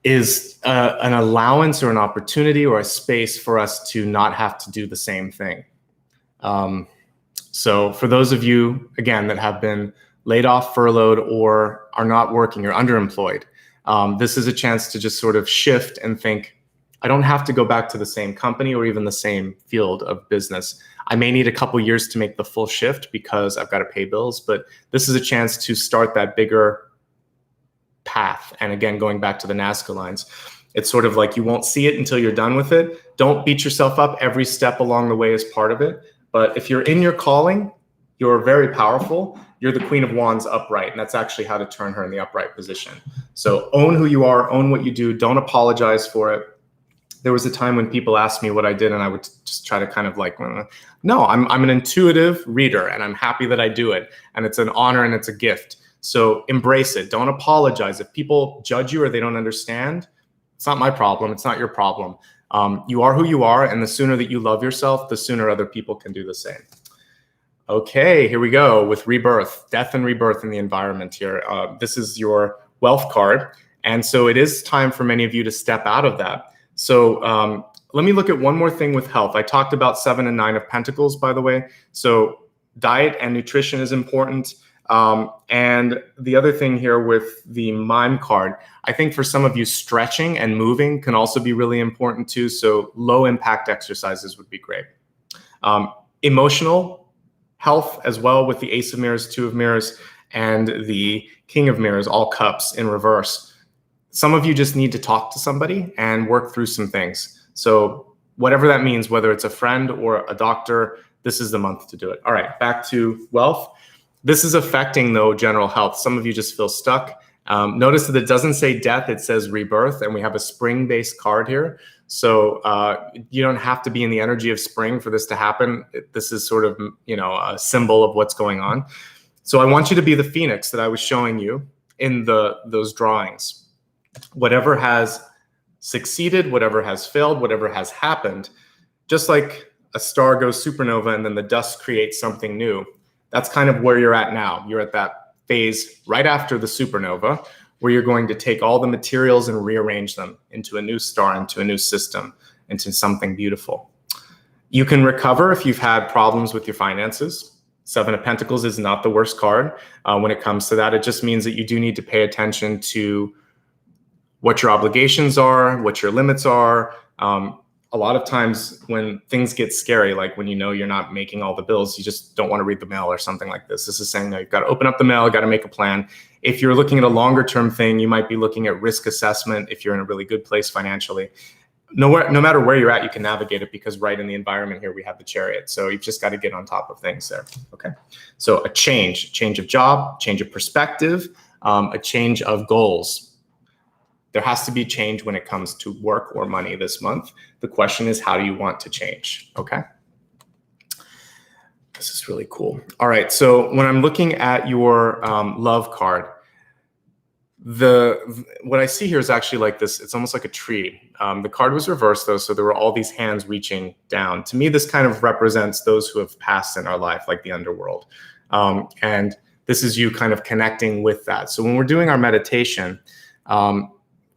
is an allowance or an opportunity or a space for us to not have to do the same thing. So for those of you, again, that have been laid off, furloughed, or are not working or underemployed, this is a chance to just sort of shift and think, I don't have to go back to the same company or even the same field of business. I may need a couple years to make the full shift because I've got to pay bills, but this is a chance to start that bigger path. And again, going back to the Nazca lines, it's sort of like you won't see it until you're done with it. Don't beat yourself up. Every step along the way is part of it. But if you're in your calling, You're very powerful. You're the Queen of Wands upright, and that's actually how to turn her in the upright position. So own who you are, own what you do. Don't apologize for it. There was a time when people asked me what I did, and I would just try to kind of like, no, I'm an intuitive reader, and I'm happy that I do it. And it's an honor and it's a gift. So embrace it. Don't apologize. If people judge you or they don't understand, it's not my problem. It's not your problem. You are who you are, and the sooner that you love yourself, the sooner other people can do the same. Okay, here we go with rebirth, death and rebirth in the environment here. This is your wealth card. And so it is time for many of you to step out of that. So let me look at one more thing with health. I talked about 7 and 9 of Pentacles, by the way. So diet and nutrition is important. And the other thing here with the mime card, I think for some of you, stretching and moving can also be really important too. So low impact exercises would be great. Emotional health as well with the Ace of Mirrors, 2 of Mirrors, and the King of Mirrors, all cups in reverse. Some of you just need to talk to somebody and work through some things. So whatever that means, whether it's a friend or a doctor, this is the month to do it. All right, back to wealth. This is affecting, though, general health. Some of you just feel stuck. Notice that it doesn't say death, it says rebirth, and we have a spring-based card here. So you don't have to be in the energy of spring for this to happen. This is sort of, a symbol of what's going on. So I want you to be the phoenix that I was showing you in those drawings. Whatever has succeeded, whatever has failed, whatever has happened, just like a star goes supernova and then the dust creates something new. That's kind of where you're at now. You're at that phase right after the supernova where you're going to take all the materials and rearrange them into a new star, into a new system, into something beautiful. You can recover if you've had problems with your finances. 7 of Pentacles is not the worst card when it comes to that. It just means that you do need to pay attention to what your obligations are, what your limits are. A lot of times when things get scary, like when you're not making all the bills, you just don't want to read the mail or something like this. This is saying that you've got to open up the mail, got to make a plan. If you're looking at a longer term thing, you might be looking at risk assessment if you're in a really good place financially. No matter where you're at, you can navigate it because right in the environment here, we have the Chariot. So you've just got to get on top of things there. Okay. So a change of job, change of perspective, a change of goals. There has to be change when it comes to work or money this month. The question is, how do you want to change? Okay. This is really cool. All right. So when I'm looking at your love card, what I see here is actually like this. It's almost like a tree. The card was reversed though. So there were all these hands reaching down. To me, this kind of represents those who have passed in our life, like the underworld. And this is you kind of connecting with that. So when we're doing our meditation,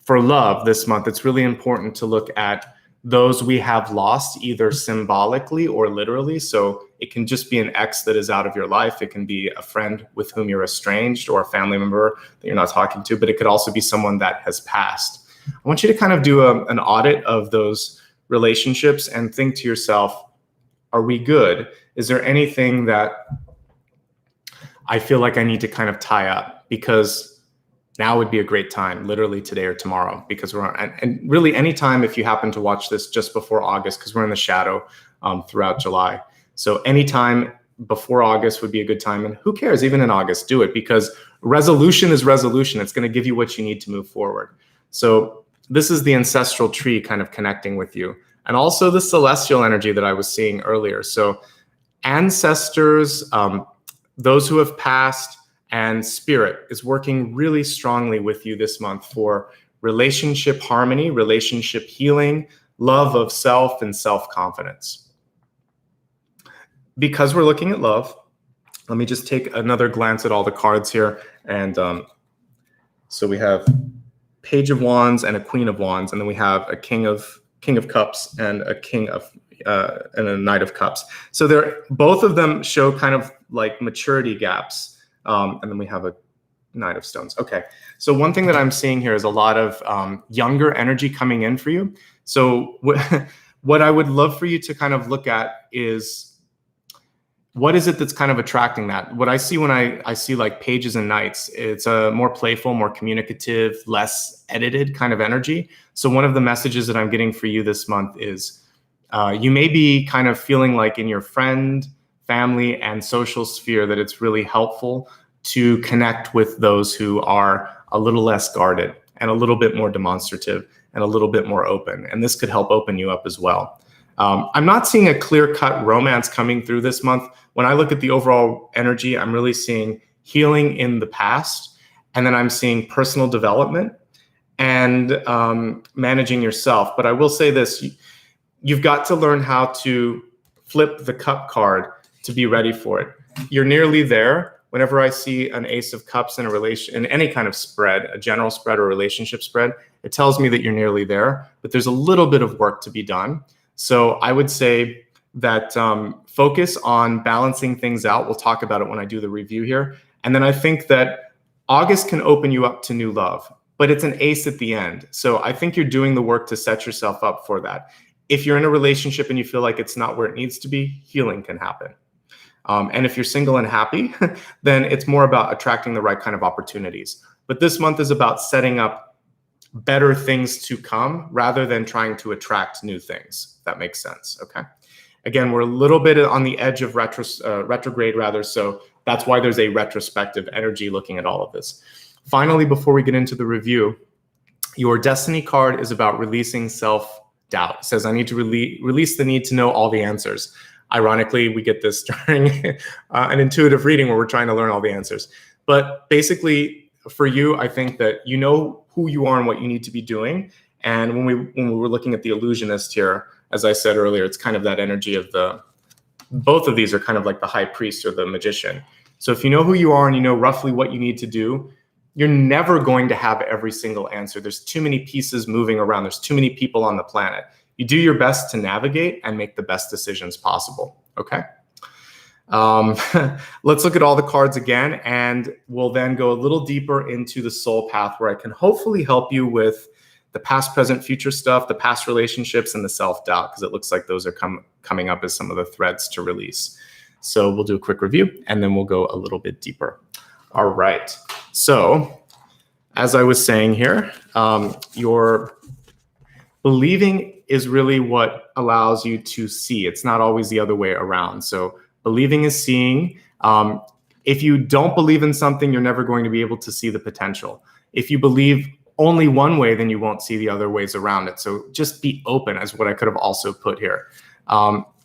for love this month, it's really important to look at those we have lost either symbolically or literally. So it can just be an ex that is out of your life. It can be a friend with whom you're estranged or a family member that you're not talking to, but it could also be someone that has passed. I want you to kind of do an audit of those relationships and think to yourself, are we good? Is there anything that I feel like I need to kind of tie up? Because now would be a great time, literally today or tomorrow, because we're on, and really anytime if you happen to watch this just before August, because we're in the shadow throughout July. So anytime before August would be a good time. And who cares, even in August, do it, because resolution is resolution. It's going to give you what you need to move forward. So this is the ancestral tree kind of connecting with you. And also the celestial energy that I was seeing earlier. So ancestors, those who have passed, and spirit is working really strongly with you this month for relationship harmony, relationship healing, love of self, and self-confidence. Because we're looking at love, let me just take another glance at all the cards here. And so we have Page of Wands and a Queen of Wands, and then we have a King of Cups and a King of and a Knight of Cups. So both of them show kind of like maturity gaps. And then we have a Knight of Stones. Okay. So one thing that I'm seeing here is a lot of younger energy coming in for you. So what I would love for you to kind of look at is, what is it that's kind of attracting that? What I see when I see like pages and knights, it's a more playful, more communicative, less edited kind of energy. So one of the messages that I'm getting for you this month is you may be kind of feeling like in your friend, family and social sphere that it's really helpful to connect with those who are a little less guarded and a little bit more demonstrative and a little bit more open. And this could help open you up as well. I'm not seeing a clear-cut romance coming through this month. When I look at the overall energy, I'm really seeing healing in the past, and then I'm seeing personal development and managing yourself. But I will say this, you've got to learn how to flip the cup card to be ready for it. You're nearly there. Whenever I see an ace of cups in a relation, in any kind of spread, a general spread or relationship spread, it tells me that you're nearly there, but there's a little bit of work to be done. So I would say that focus on balancing things out. We'll talk about it when I do the review here. And then I think that August can open you up to new love, but it's an ace at the end. So I think you're doing the work to set yourself up for that. If you're in a relationship and you feel like it's not where it needs to be, healing can happen. And if you're single and happy, then it's more about attracting the right kind of opportunities. But this month is about setting up better things to come rather than trying to attract new things. If that makes sense. Okay. Again, we're a little bit on the edge of retrograde rather. So that's why there's a retrospective energy looking at all of this. Finally, before we get into the review, your destiny card is about releasing self-doubt. It says, I need to release the need to know all the answers. Ironically, we get this during an intuitive reading where we're trying to learn all the answers. But basically, for you, I think that you know who you are and what you need to be doing. And when we were looking at the illusionist here, as I said earlier, it's kind of that energy of both of these are kind of like the high priest or the magician. So if you know who you are and you know roughly what you need to do, you're never going to have every single answer. There's too many pieces moving around. There's too many people on the planet. You do your best to navigate and make the best decisions possible, okay? Let's look at all the cards again, and we'll then go a little deeper into the soul path where I can hopefully help you with the past, present, future stuff, the past relationships, and the self-doubt, because it looks like those are coming up as some of the threads to release. So we'll do a quick review, and then we'll go a little bit deeper. All right. So as I was saying here, your believing is really what allows you to see. It's not always the other way around. So believing is seeing. If you don't believe in something, you're never going to be able to see the potential. If you believe only one way, then you won't see the other ways around it. So just be open, as what I could have also put here.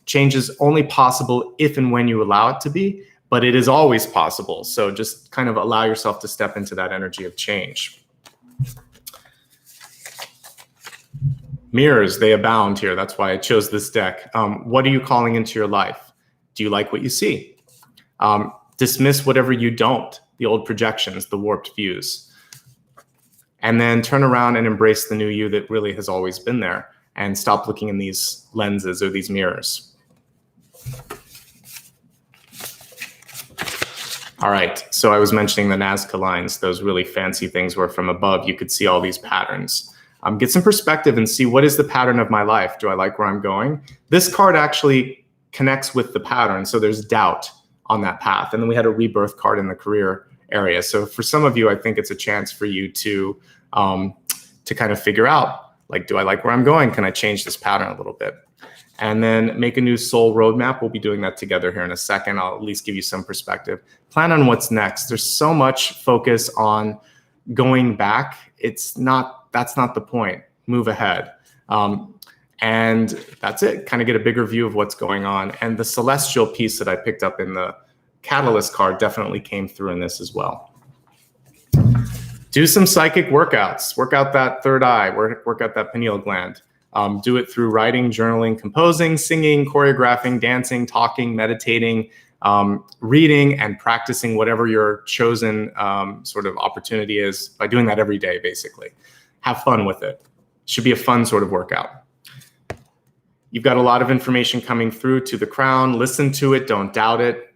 Change is only possible if and when you allow it to be, but it is always possible. So just kind of allow yourself to step into that energy of change. Mirrors, they abound here. That's why I chose this deck. What are you calling into your life? Do you like what you see? Dismiss whatever you don't, the old projections, the warped views. And then turn around and embrace the new you that really has always been there, and stop looking in these lenses or these mirrors. All right, so I was mentioning the Nazca lines, those really fancy things where from above you could see all these patterns. Get some perspective and see, what is the pattern of my life? Do I like where I'm going? This card actually connects with the pattern, so there's doubt on that path. And then we had a rebirth card in the career area. So for some of you, I think it's a chance for you to kind of figure out, like, do I like where I'm going? Can I change this pattern a little bit? And then make a new soul roadmap. We'll be doing that together here in a second. I'll at least give you some perspective. Plan on what's next. There's so much focus on going back. That's not the point. Move ahead. And that's it. Kind of get a bigger view of what's going on. And the celestial piece that I picked up in the catalyst card definitely came through in this as well. Do some psychic workouts. Work out that third eye. Work out that pineal gland. Do it through writing, journaling, composing, singing, choreographing, dancing, talking, meditating, reading, and practicing whatever your chosen sort of opportunity is, by doing that every day, basically. Have fun with it. It should be a fun sort of workout. You've got a lot of information coming through to the crown. Listen to it. Don't doubt it.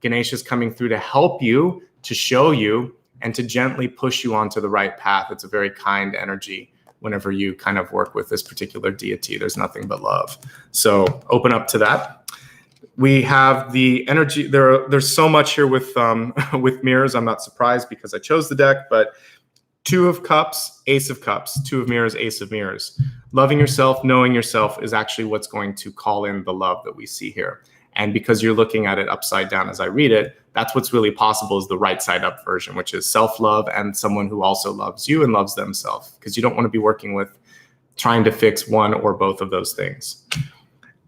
Ganesh is coming through to help you, to show you, and to gently push you onto the right path. It's a very kind energy whenever you kind of work with this particular deity. There's nothing but love. So open up to that. We have the energy. There's so much here with mirrors. I'm not surprised because I chose the deck, but Two of Cups, Ace of Cups, Two of Mirrors, Ace of Mirrors. Loving yourself, knowing yourself is actually what's going to call in the love that we see here. And because you're looking at it upside down as I read it, that's what's really possible is the right side up version, which is self-love and someone who also loves you and loves themselves, because you don't want to be working with trying to fix one or both of those things.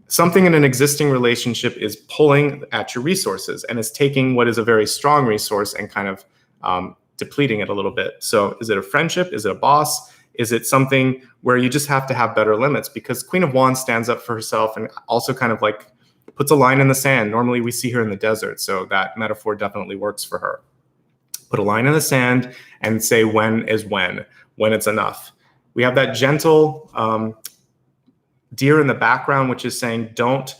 Something in an existing relationship is pulling at your resources and is taking what is a very strong resource and kind of depleting it a little bit. So is it a friendship? Is it a boss? Is it something where you just have to have better limits? Because Queen of Wands stands up for herself and also kind of like puts a line in the sand. Normally we see her in the desert, so that metaphor definitely works for her. Put a line in the sand and say when is when it's enough. We have that gentle deer in the background, which is saying don't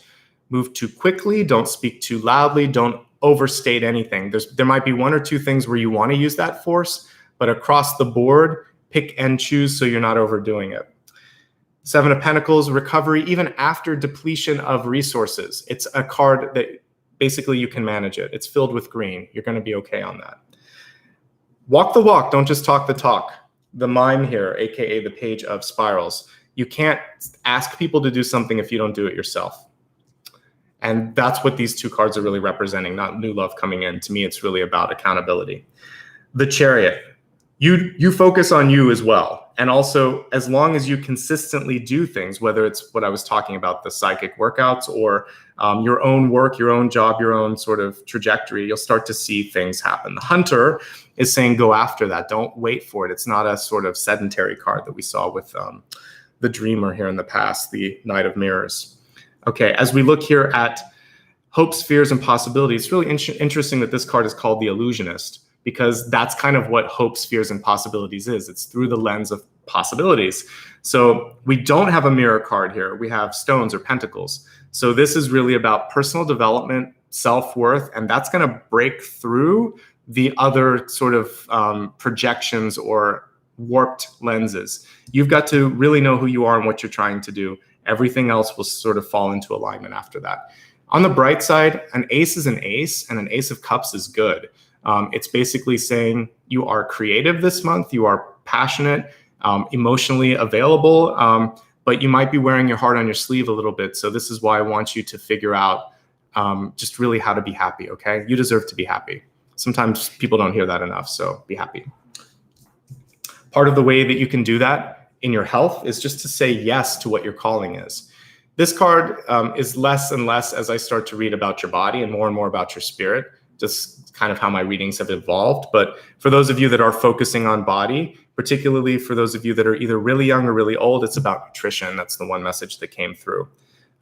move too quickly, don't speak too loudly, don't overstate anything. There might be one or two things where you want to use that force, but across the board, pick and choose so you're not overdoing it. Seven of Pentacles, recovery, even after depletion of resources. It's a card that basically you can manage it. It's filled with green. You're going to be okay on that. Walk the walk, don't just talk the talk. The mime here, aka the Page of Spirals. You can't ask people to do something if you don't do it yourself. And that's what these two cards are really representing, not new love coming in. To me, it's really about accountability. The Chariot. You focus on you as well. And also, as long as you consistently do things, whether it's what I was talking about, the psychic workouts or your own work, your own job, your own sort of trajectory, you'll start to see things happen. The Hunter is saying go after that. Don't wait for it. It's not a sort of sedentary card that we saw with the Dreamer here in the past, the Knight of Mirrors. Okay, as we look here at hopes, fears, and possibilities, it's really interesting that this card is called the Illusionist, because that's kind of what hopes, fears, and possibilities is. It's through the lens of possibilities. So we don't have a mirror card here. We have stones or pentacles. So this is really about personal development, self-worth, and that's going to break through the other sort of projections or warped lenses. You've got to really know who you are and what you're trying to do. Everything else will sort of fall into alignment after that. On the bright side, an ace is an ace, and an ace of cups is good. It's basically saying you are creative this month, you are passionate, emotionally available, but you might be wearing your heart on your sleeve a little bit. So this is why I want you to figure out just really how to be happy, okay? You deserve to be happy. Sometimes people don't hear that enough, so be happy. Part of the way that you can do that in your health is just to say yes to what your calling is. This card is less and less as I start to read about your body and more about your spirit, just kind of how my readings have evolved. But for those of you that are focusing on body, particularly for those of you that are either really young or really old, it's about nutrition. That's the one message that came through.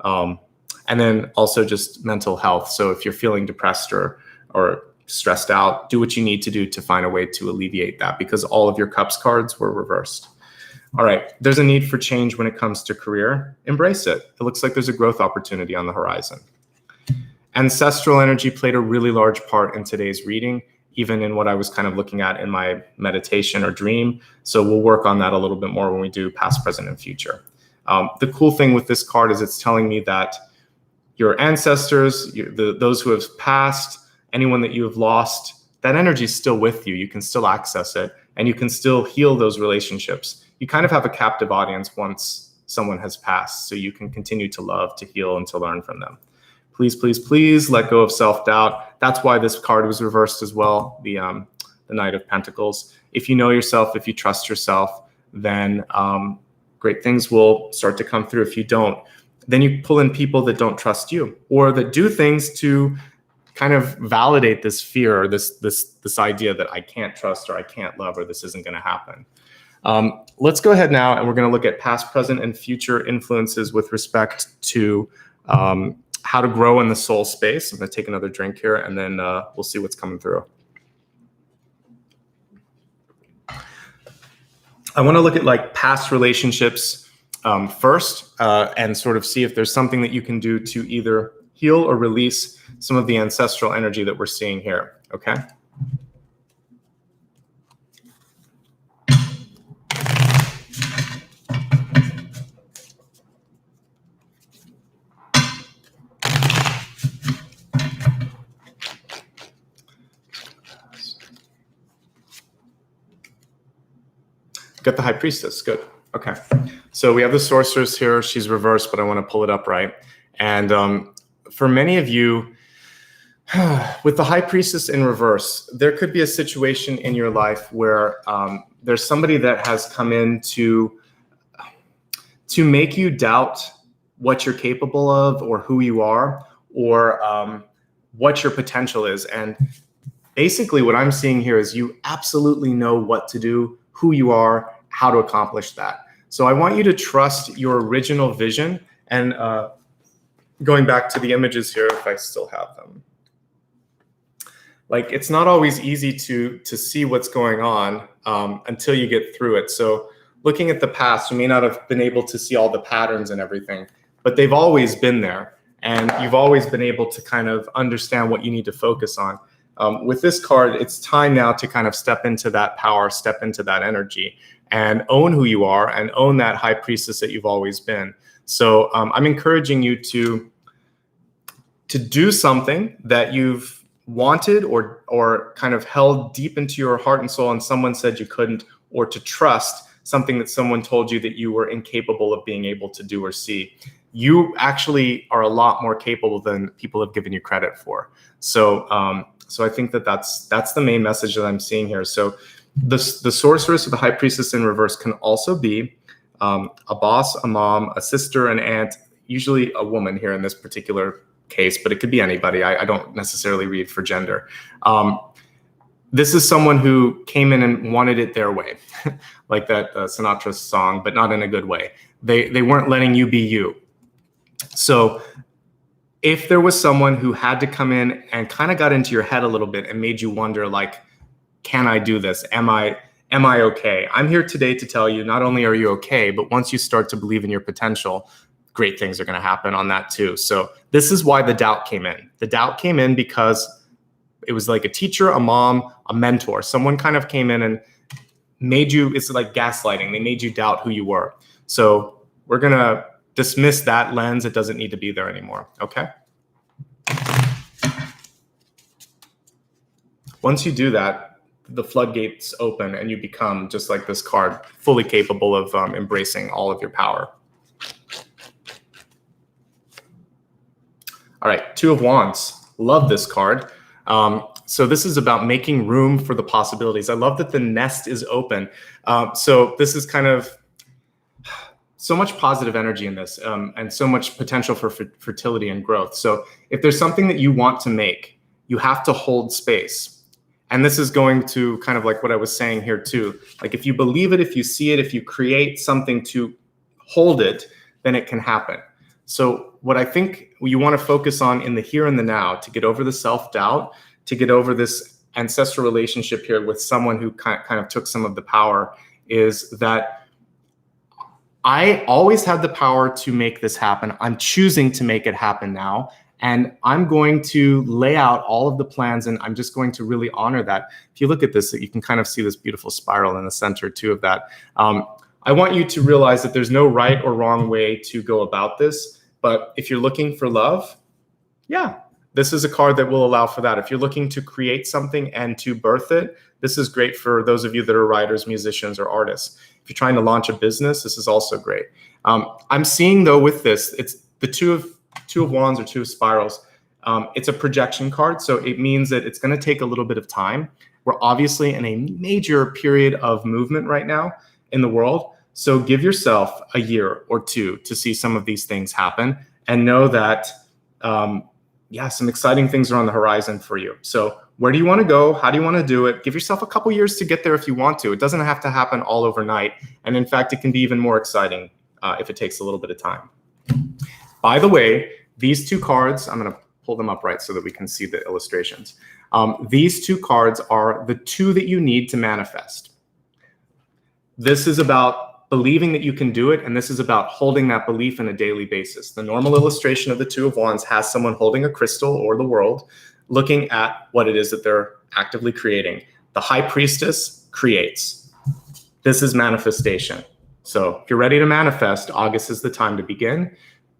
And then also just mental health. So if you're feeling depressed or stressed out, do what you need to do to find a way to alleviate that, because all of your cups cards were reversed. All right, there's a need for change when it comes to career. Embrace it. It looks like there's a growth opportunity on the horizon. Ancestral energy played a really large part in today's reading, even in what I was kind of looking at in my meditation or dream. So we'll work on that a little bit more when we do past, present, and future. The cool thing with this card is it's telling me that your ancestors, those who have passed, anyone that you have lost, that energy is still with you. You can still access it, and you can still heal those relationships. You kind of have a captive audience once someone has passed, so you can continue to love, to heal, and to learn from them. Please, please, please let go of self-doubt. That's why this card was reversed as well, the Knight of Pentacles. If you know yourself, if you trust yourself, then great things will start to come through. If you don't, then you pull in people that don't trust you or that do things to kind of validate this fear or this idea that I can't trust or I can't love or this isn't going to happen. Let's go ahead now and we're going to look at past, present, and future influences with respect to how to grow in the soul space. I'm going to take another drink here and then we'll see what's coming through. I want to look at like past relationships first and sort of see if there's something that you can do to either heal or release some of the ancestral energy that we're seeing here, okay? Got the High Priestess, good. Okay, so we have the Sorceress here. She's reversed, but I want to pull it up right. And for many of you, with the High Priestess in reverse, there could be a situation in your life where there's somebody that has come in to make you doubt what you're capable of, or who you are, or what your potential is. And basically what I'm seeing here is you absolutely know what to do, who you are, how to accomplish that. So I want you to trust your original vision. And going back to the images here, if I still have them. Like, it's not always easy to see what's going on until you get through it. So looking at the past, you may not have been able to see all the patterns and everything, but they've always been there. And you've always been able to kind of understand what you need to focus on. With this card, it's time now to kind of step into that power, step into that energy, and own who you are and own that High Priestess that you've always been. So I'm encouraging you to do something that you've wanted or kind of held deep into your heart and soul and someone said you couldn't, or to trust something that someone told you that you were incapable of being able to do or see. You actually are a lot more capable than people have given you credit for. So I think that's the main message that I'm seeing here. So the sorceress or the High Priestess in reverse can also be a boss, a mom, a sister, an aunt, usually a woman here in this particular case, but it could be anybody. I don't necessarily read for gender. This is someone who came in and wanted it their way, like that Sinatra song, but not in a good way. They weren't letting you be you. So if there was someone who had to come in and kind of got into your head a little bit and made you wonder, like, can I do this? Am I okay? I'm here today to tell you, not only are you okay, but once you start to believe in your potential, great things are going to happen on that too. So this is why the doubt came in. The doubt came in because it was like a teacher, a mom, a mentor. Someone kind of came in and made you, it's like gaslighting. They made you doubt who you were. So we're going to dismiss that lens. It doesn't need to be there anymore. Okay. Once you do that, the floodgates open and you become, just like this card, fully capable of embracing all of your power. All right, Two of Wands. Love this card. So this is about making room for the possibilities. I love that the nest is open. So this is kind of so much positive energy in this, and so much potential for fertility and growth. So if there's something that you want to make, you have to hold space. And this is going to kind of like what I was saying here too. Like, if you believe it, if you see it, if you create something to hold it, then it can happen. So what I think you want to focus on in the here and the now, to get over the self-doubt, to get over this ancestral relationship here with someone who kind of took some of the power, is that I always had the power to make this happen. I'm choosing to make it happen now. And I'm going to lay out all of the plans, and I'm just going to really honor that. If you look at this, you can kind of see this beautiful spiral in the center too of that. I want you to realize that there's no right or wrong way to go about this. But if you're looking for love, yeah, this is a card that will allow for that. If you're looking to create something and to birth it, this is great for those of you that are writers, musicians, or artists. If you're trying to launch a business, this is also great. I'm seeing, though, with this, it's the Two of Wands or Two of Spirals. It's a projection card, so it means that it's going to take a little bit of time. We're obviously in a major period of movement right now in the world. So give yourself a year or two to see some of these things happen, and know that, some exciting things are on the horizon for you. So where do you want to go? How do you want to do it? Give yourself a couple years to get there if you want to. It doesn't have to happen all overnight. And in fact, it can be even more exciting if it takes a little bit of time. By the way, these two cards, I'm going to pull them up right so that we can see the illustrations. These two cards are the two that you need to manifest. This is about believing that you can do it, and this is about holding that belief on a daily basis. The normal illustration of the Two of Wands has someone holding a crystal or the world, looking at what it is that they're actively creating. The High Priestess creates. This is manifestation. So if you're ready to manifest, August is the time to begin.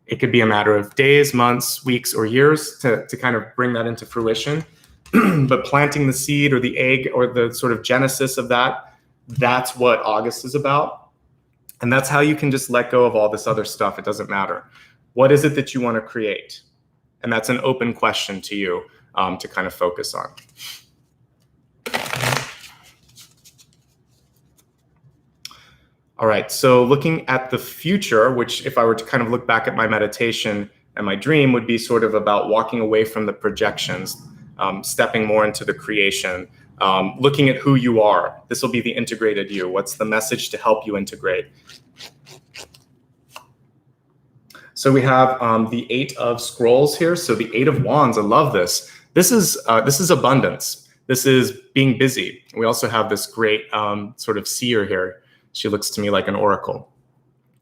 It could be a matter of days, months, weeks, or years to kind of bring that into fruition. But planting the seed or the egg or the sort of genesis of that, that's what August is about. And that's how you can just let go of all this other stuff. It doesn't matter. What is it that you want to create? And that's an open question to you to kind of focus on. All right, so looking at the future, which if I were to kind of look back at my meditation and my dream would be sort of about walking away from the projections, stepping more into the creation, looking at who you are. This will be the integrated you. What's the message to help you integrate? So we have the 8 of Scrolls here. So the 8 of Wands, I love this. This is abundance. This is being busy. We also have this great sort of seer here. She looks to me like an oracle.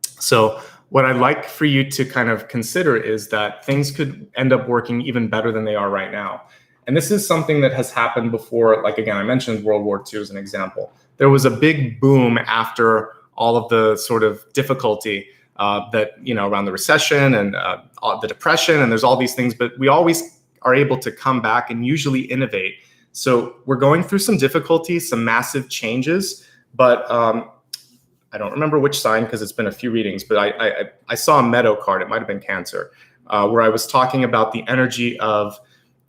So what I'd like for you to kind of consider is that things could end up working even better than they are right now. And this is something that has happened before. Like, again, I mentioned World War II as an example. There was a big boom after all of the sort of difficulty that, around the recession and the depression, and there's all these things, but we always are able to come back and usually innovate. So we're going through some difficulties, some massive changes, but I don't remember which sign because it's been a few readings, but I saw a meadow card, it might've been Cancer, where I was talking about the energy of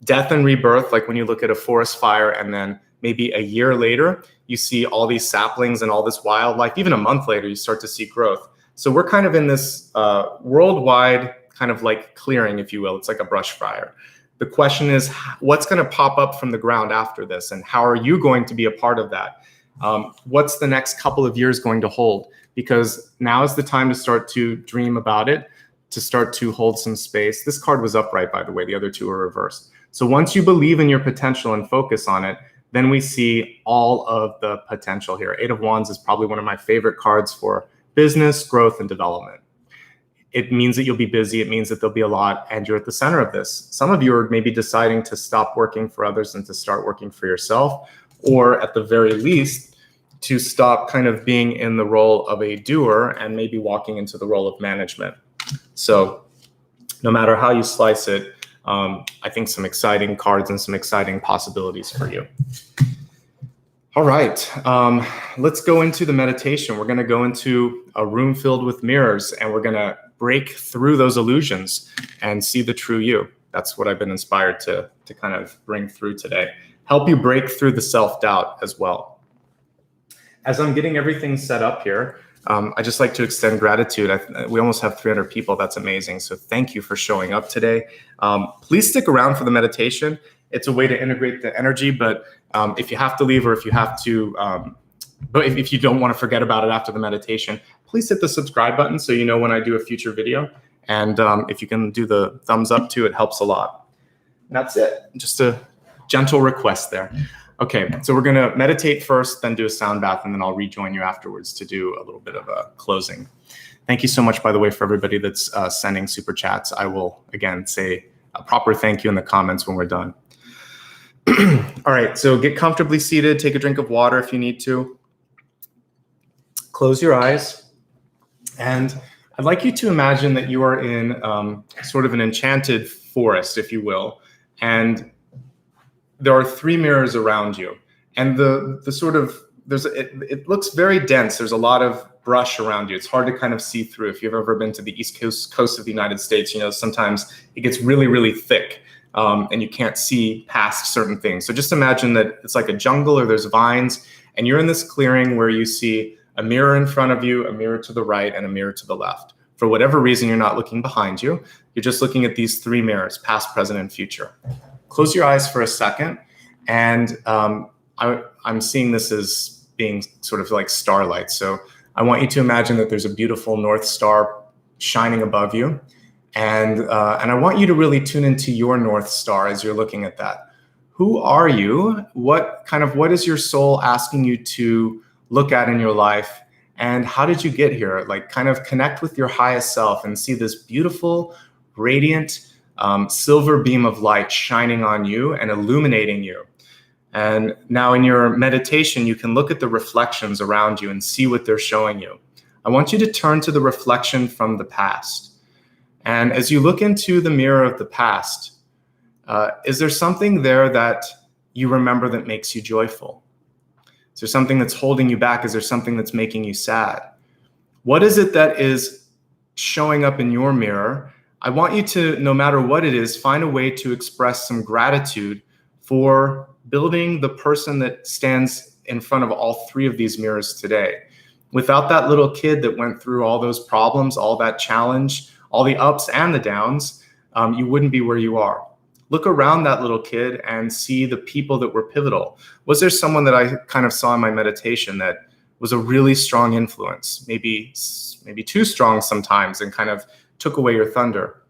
death and rebirth, like when you look at a forest fire and then maybe a year later, you see all these saplings and all this wildlife, even a month later, you start to see growth. So we're kind of in this worldwide kind of like clearing, if you will. It's like a brush fire. The question is, what's going to pop up from the ground after this? And how are you going to be a part of that? What's the next couple of years going to hold? Because now is the time to start to dream about it, to start to hold some space. This card was upright, by the way. The other two are reversed. So once you believe in your potential and focus on it, then we see all of the potential here. 8 of Wands is probably one of my favorite cards for business, growth, and development. It means that you'll be busy. It means that there'll be a lot, and you're at the center of this. Some of you are maybe deciding to stop working for others and to start working for yourself, or at the very least, to stop kind of being in the role of a doer and maybe walking into the role of management. So no matter how you slice it, I think some exciting cards and some exciting possibilities for you. All right, let's go into the meditation. We're going to go into a room filled with mirrors, and we're going to break through those illusions and see the true you. That's what I've been inspired to kind of bring through today. Help you break through the self-doubt as well. As I'm getting everything set up here, I just like to extend gratitude. We almost have 300 people. That's amazing. So thank you for showing up today. Please stick around for the meditation. It's a way to integrate the energy, but if you have to leave, or if you have to, but if you don't want to forget about it after the meditation, please hit the subscribe button so you know when I do a future video. And if you can do the thumbs up too, it helps a lot. And that's it. Just a gentle request there. Okay, so we're going to meditate first, then do a sound bath, and then I'll rejoin you afterwards to do a little bit of a closing. Thank you so much, by the way, for everybody that's sending super chats. I will, again, say a proper thank you in the comments when we're done. All right, so get comfortably seated. Take a drink of water if you need to. Close your eyes. And I'd like you to imagine that you are in sort of an enchanted forest, if you will, and there are 3 mirrors around you, and the sort of it looks very dense. There's a lot of brush around you. It's hard to kind of see through. If you've ever been to the East Coast of the United States, sometimes it gets really, really thick, and you can't see past certain things. So just imagine that it's like a jungle, or there's vines, and you're in this clearing where you see a mirror in front of you, a mirror to the right, and a mirror to the left. For whatever reason, you're not looking behind you. You're just looking at these 3 mirrors, past, present, and future. Close your eyes for a second, and I'm seeing this as being sort of like starlight. So I want you to imagine that there's a beautiful North Star shining above you, and I want you to really tune into your North Star as you're looking at that. Who are you? What is your soul asking you to look at in your life, and how did you get here? Like, kind of connect with your highest self and see this beautiful, radiant, silver beam of light shining on you and illuminating you. And now in your meditation, you can look at the reflections around you and see what they're showing you. I want you to turn to the reflection from the past. And as you look into the mirror of the past, is there something there that you remember that makes you joyful? Is there something that's holding you back? Is there something that's making you sad? What is it that is showing up in your mirror? I want you to, no matter what it is, find a way to express some gratitude for building the person that stands in front of all three of these mirrors today. Without that little kid that went through all those problems, all that challenge, all the ups and the downs, you wouldn't be where you are. Look around that little kid and see the people that were pivotal. Was there someone that I kind of saw in my meditation that was a really strong influence, maybe too strong sometimes, and kind of took away your thunder?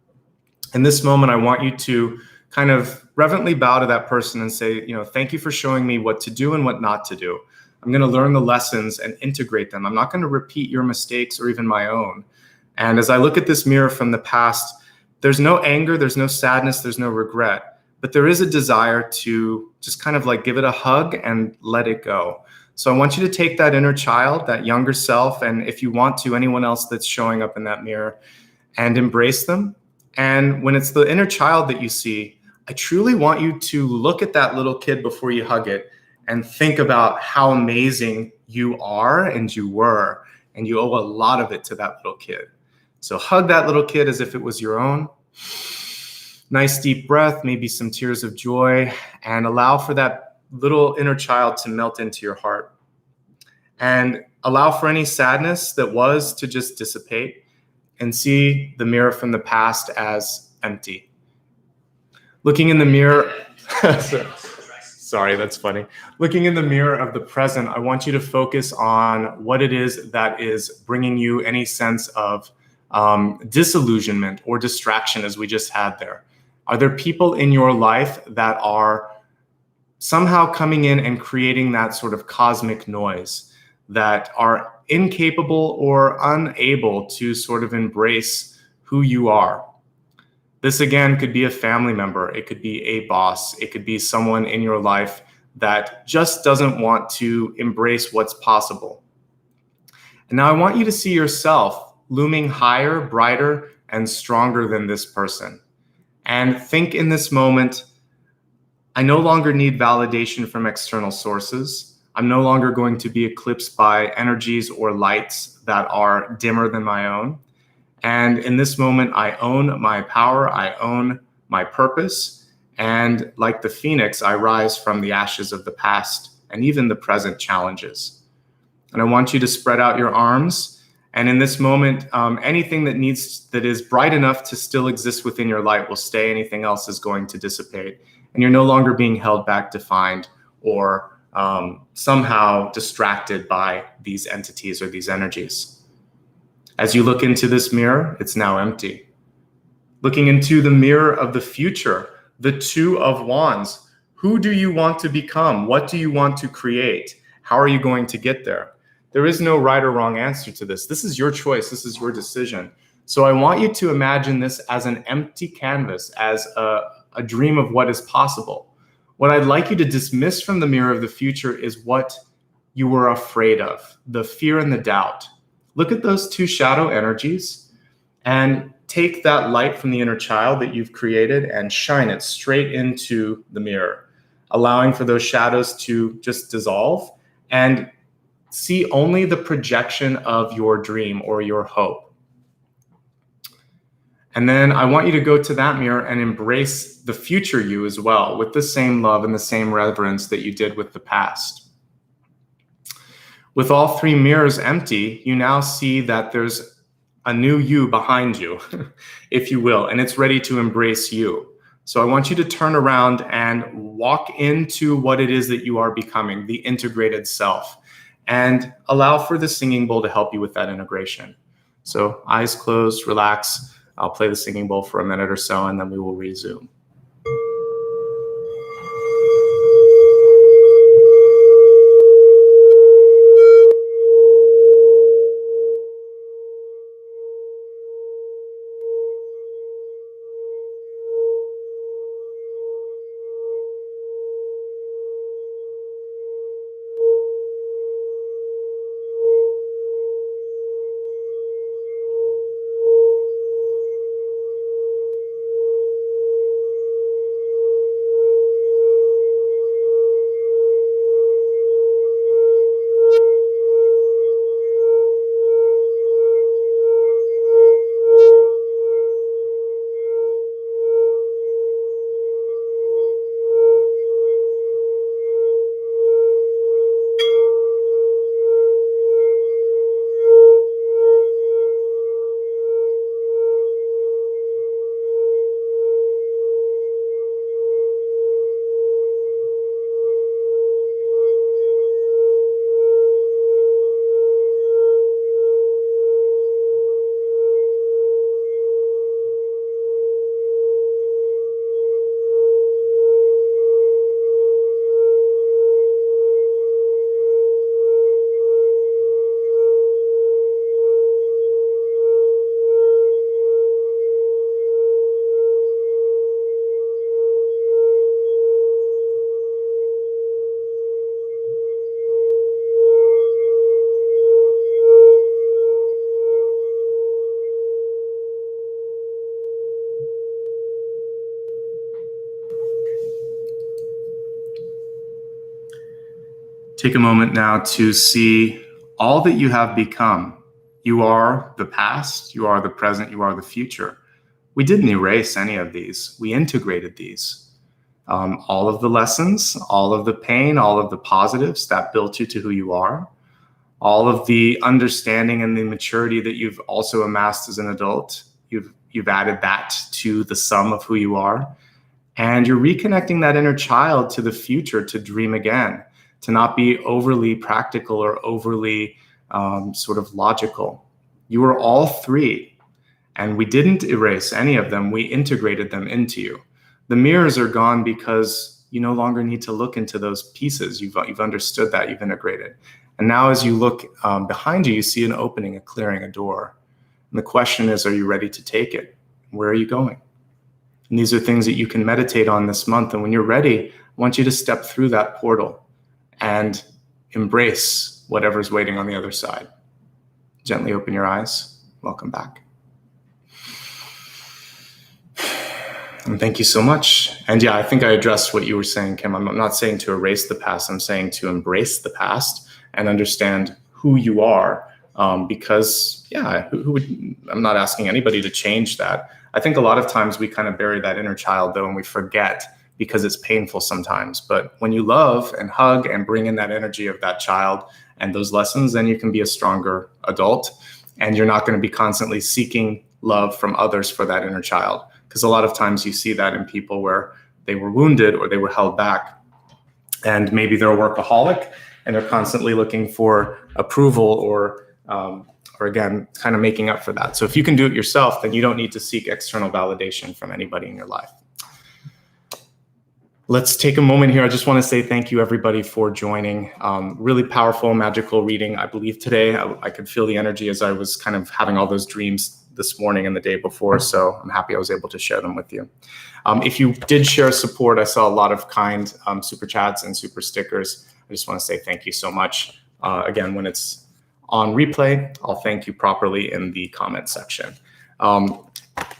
In this moment, I want you to kind of reverently bow to that person and say, thank you for showing me what to do and what not to do. I'm going to learn the lessons and integrate them. I'm not going to repeat your mistakes or even my own. And as I look at this mirror from the past, there's no anger, there's no sadness, there's no regret, but there is a desire to just kind of like give it a hug and let it go. So I want you to take that inner child, that younger self, and if you want to, anyone else that's showing up in that mirror, and embrace them. And when it's the inner child that you see, I truly want you to look at that little kid before you hug it and think about how amazing you are and you were, and you owe a lot of it to that little kid. So hug that little kid as if it was your own. Nice deep breath, maybe some tears of joy, and allow for that little inner child to melt into your heart. And allow for any sadness that was to just dissipate, and see the mirror from the past as empty. Looking in the mirror, sorry, that's funny. Looking in the mirror of the present, I want you to focus on what it is that is bringing you any sense of disillusionment or distraction, as we just had there. Are there people in your life that are somehow coming in and creating that sort of cosmic noise, that are incapable or unable to sort of embrace who you are? This again could be a family member, it could be a boss, it could be someone in your life that just doesn't want to embrace what's possible. And now I want you to see yourself looming higher, brighter, and stronger than this person. And think in this moment, I no longer need validation from external sources. I'm no longer going to be eclipsed by energies or lights that are dimmer than my own. And in this moment, I own my power, I own my purpose. And like the phoenix, I rise from the ashes of the past and even the present challenges. And I want you to spread out your arms. And in this moment, anything that is bright enough to still exist within your light will stay. Anything else is going to dissipate. And you're no longer being held back, defined, or somehow distracted by these entities or these energies. As you look into this mirror, it's now empty. Looking into the mirror of the future, the Two of Wands. Who do you want to become? What do you want to create? How are you going to get there? There is no right or wrong answer to this. This is your choice. This is your decision. So I want you to imagine this as an empty canvas, as a dream of what is possible. What I'd like you to dismiss from the mirror of the future is what you were afraid of, the fear and the doubt. Look at those two shadow energies and take that light from the inner child that you've created and shine it straight into the mirror, allowing for those shadows to just dissolve and see only the projection of your dream or your hope. And then I want you to go to that mirror and embrace the future you as well, with the same love and the same reverence that you did with the past. With all three mirrors empty, you now see that there's a new you behind you, if you will, and it's ready to embrace you. So I want you to turn around and walk into what it is that you are becoming, the integrated self, and allow for the singing bowl to help you with that integration. So eyes closed, relax. I'll play the singing bowl for a minute or so, and then we will resume. Take a moment now to see all that you have become. You are the past, you are the present, you are the future. We didn't erase any of these. We integrated these. All of the lessons, all of the pain, all of the positives that built you to who you are, all of the understanding and the maturity that you've also amassed as an adult, you've added that to the sum of who you are. And you're reconnecting that inner child to the future to dream again, to not be overly practical or overly sort of logical. You are all three, and we didn't erase any of them. We integrated them into you. The mirrors are gone because you no longer need to look into those pieces. You've understood that, you've integrated. And now as you look behind you, you see an opening, a clearing, a door. And the question is, are you ready to take it? Where are you going? And these are things that you can meditate on this month. And when you're ready, I want you to step through that portal and embrace whatever's waiting on the other side. Gently open your eyes. Welcome back. And thank you so much. And yeah, I think I addressed what you were saying, Kim. I'm not saying to erase the past. I'm saying to embrace the past and understand who you are. Because yeah, I'm not asking anybody to change that. I think a lot of times we kind of bury that inner child though, and we forget because it's painful sometimes. But when you love and hug and bring in that energy of that child and those lessons, then you can be a stronger adult, and you're not going to be constantly seeking love from others for that inner child. Because a lot of times you see that in people where they were wounded or they were held back, and maybe they're a workaholic and they're constantly looking for approval or again, kind of making up for that. So if you can do it yourself, then you don't need to seek external validation from anybody in your life. Let's take a moment here. I just want to say thank you, everybody, for joining. Really powerful, magical reading, I believe, today. I could feel the energy as I was kind of having all those dreams this morning and the day before, so I'm happy I was able to share them with you. If you did share support, I saw a lot of kind super chats and super stickers. I just want to say thank you so much. Again, when it's on replay, I'll thank you properly in the comment section.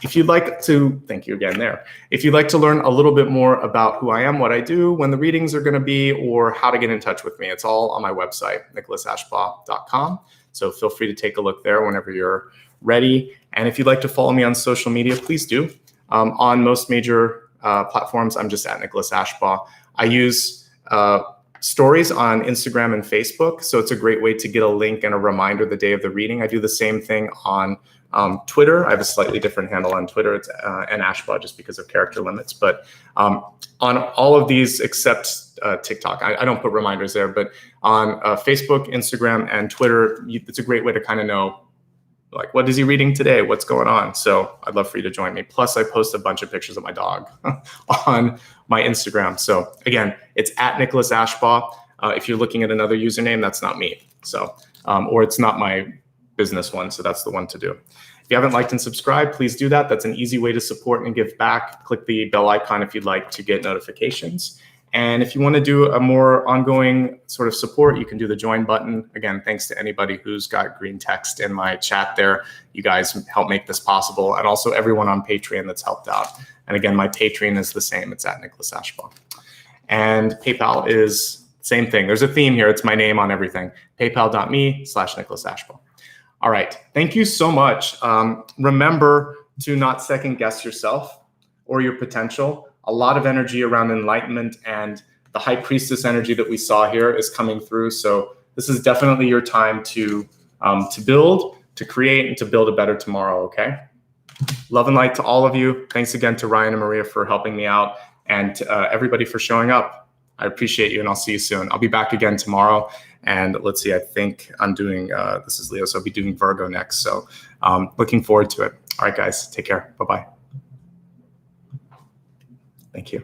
If you'd like to, thank you again there. If you'd like to learn a little bit more about who I am, what I do, when the readings are going to be, or how to get in touch with me, it's all on my website, nicholasashbaugh.com. So feel free to take a look there whenever you're ready. And if you'd like to follow me on social media, please do. On most major platforms, I'm just at Nicholas Ashbaugh. I use stories on Instagram and Facebook, so it's a great way to get a link and a reminder the day of the reading. I do the same thing on Twitter. I have a slightly different handle on Twitter. It's an Ashbaugh just because of character limits. But on all of these except TikTok, I don't put reminders there. But on Facebook, Instagram, and Twitter, it's a great way to kind of know, like, what is he reading today? What's going on? So I'd love for you to join me. Plus, I post a bunch of pictures of my dog on my Instagram. So again, it's at Nicholas Ashbaugh. If you're looking at another username, that's not me. So, or it's not my business one. So that's the one to do. If you haven't liked and subscribed, please do that. That's an easy way to support and give back. Click the bell icon if you'd like to get notifications. And if you want to do a more ongoing sort of support, you can do the join button. Again, thanks to anybody who's got green text in my chat there. You guys help make this possible. And also everyone on Patreon that's helped out. And again, my Patreon is the same. It's at Nicholas Ashbaugh. And PayPal is same thing. There's a theme here. It's my name on everything. PayPal.me/Nicholas Ashbaugh. All right. Thank you so much. Remember to not second guess yourself or your potential. A lot of energy around enlightenment, and the high priestess energy that we saw here is coming through. So this is definitely your time to build, to create, and to build a better tomorrow, okay? Love and light to all of you. Thanks again to Ryan and Maria for helping me out, and to everybody for showing up. I appreciate you, and I'll see you soon. I'll be back again tomorrow. And let's see, I think I'm doing, this is Leo, so I'll be doing Virgo next. So looking forward to it. All right, guys, take care. Bye-bye. Thank you.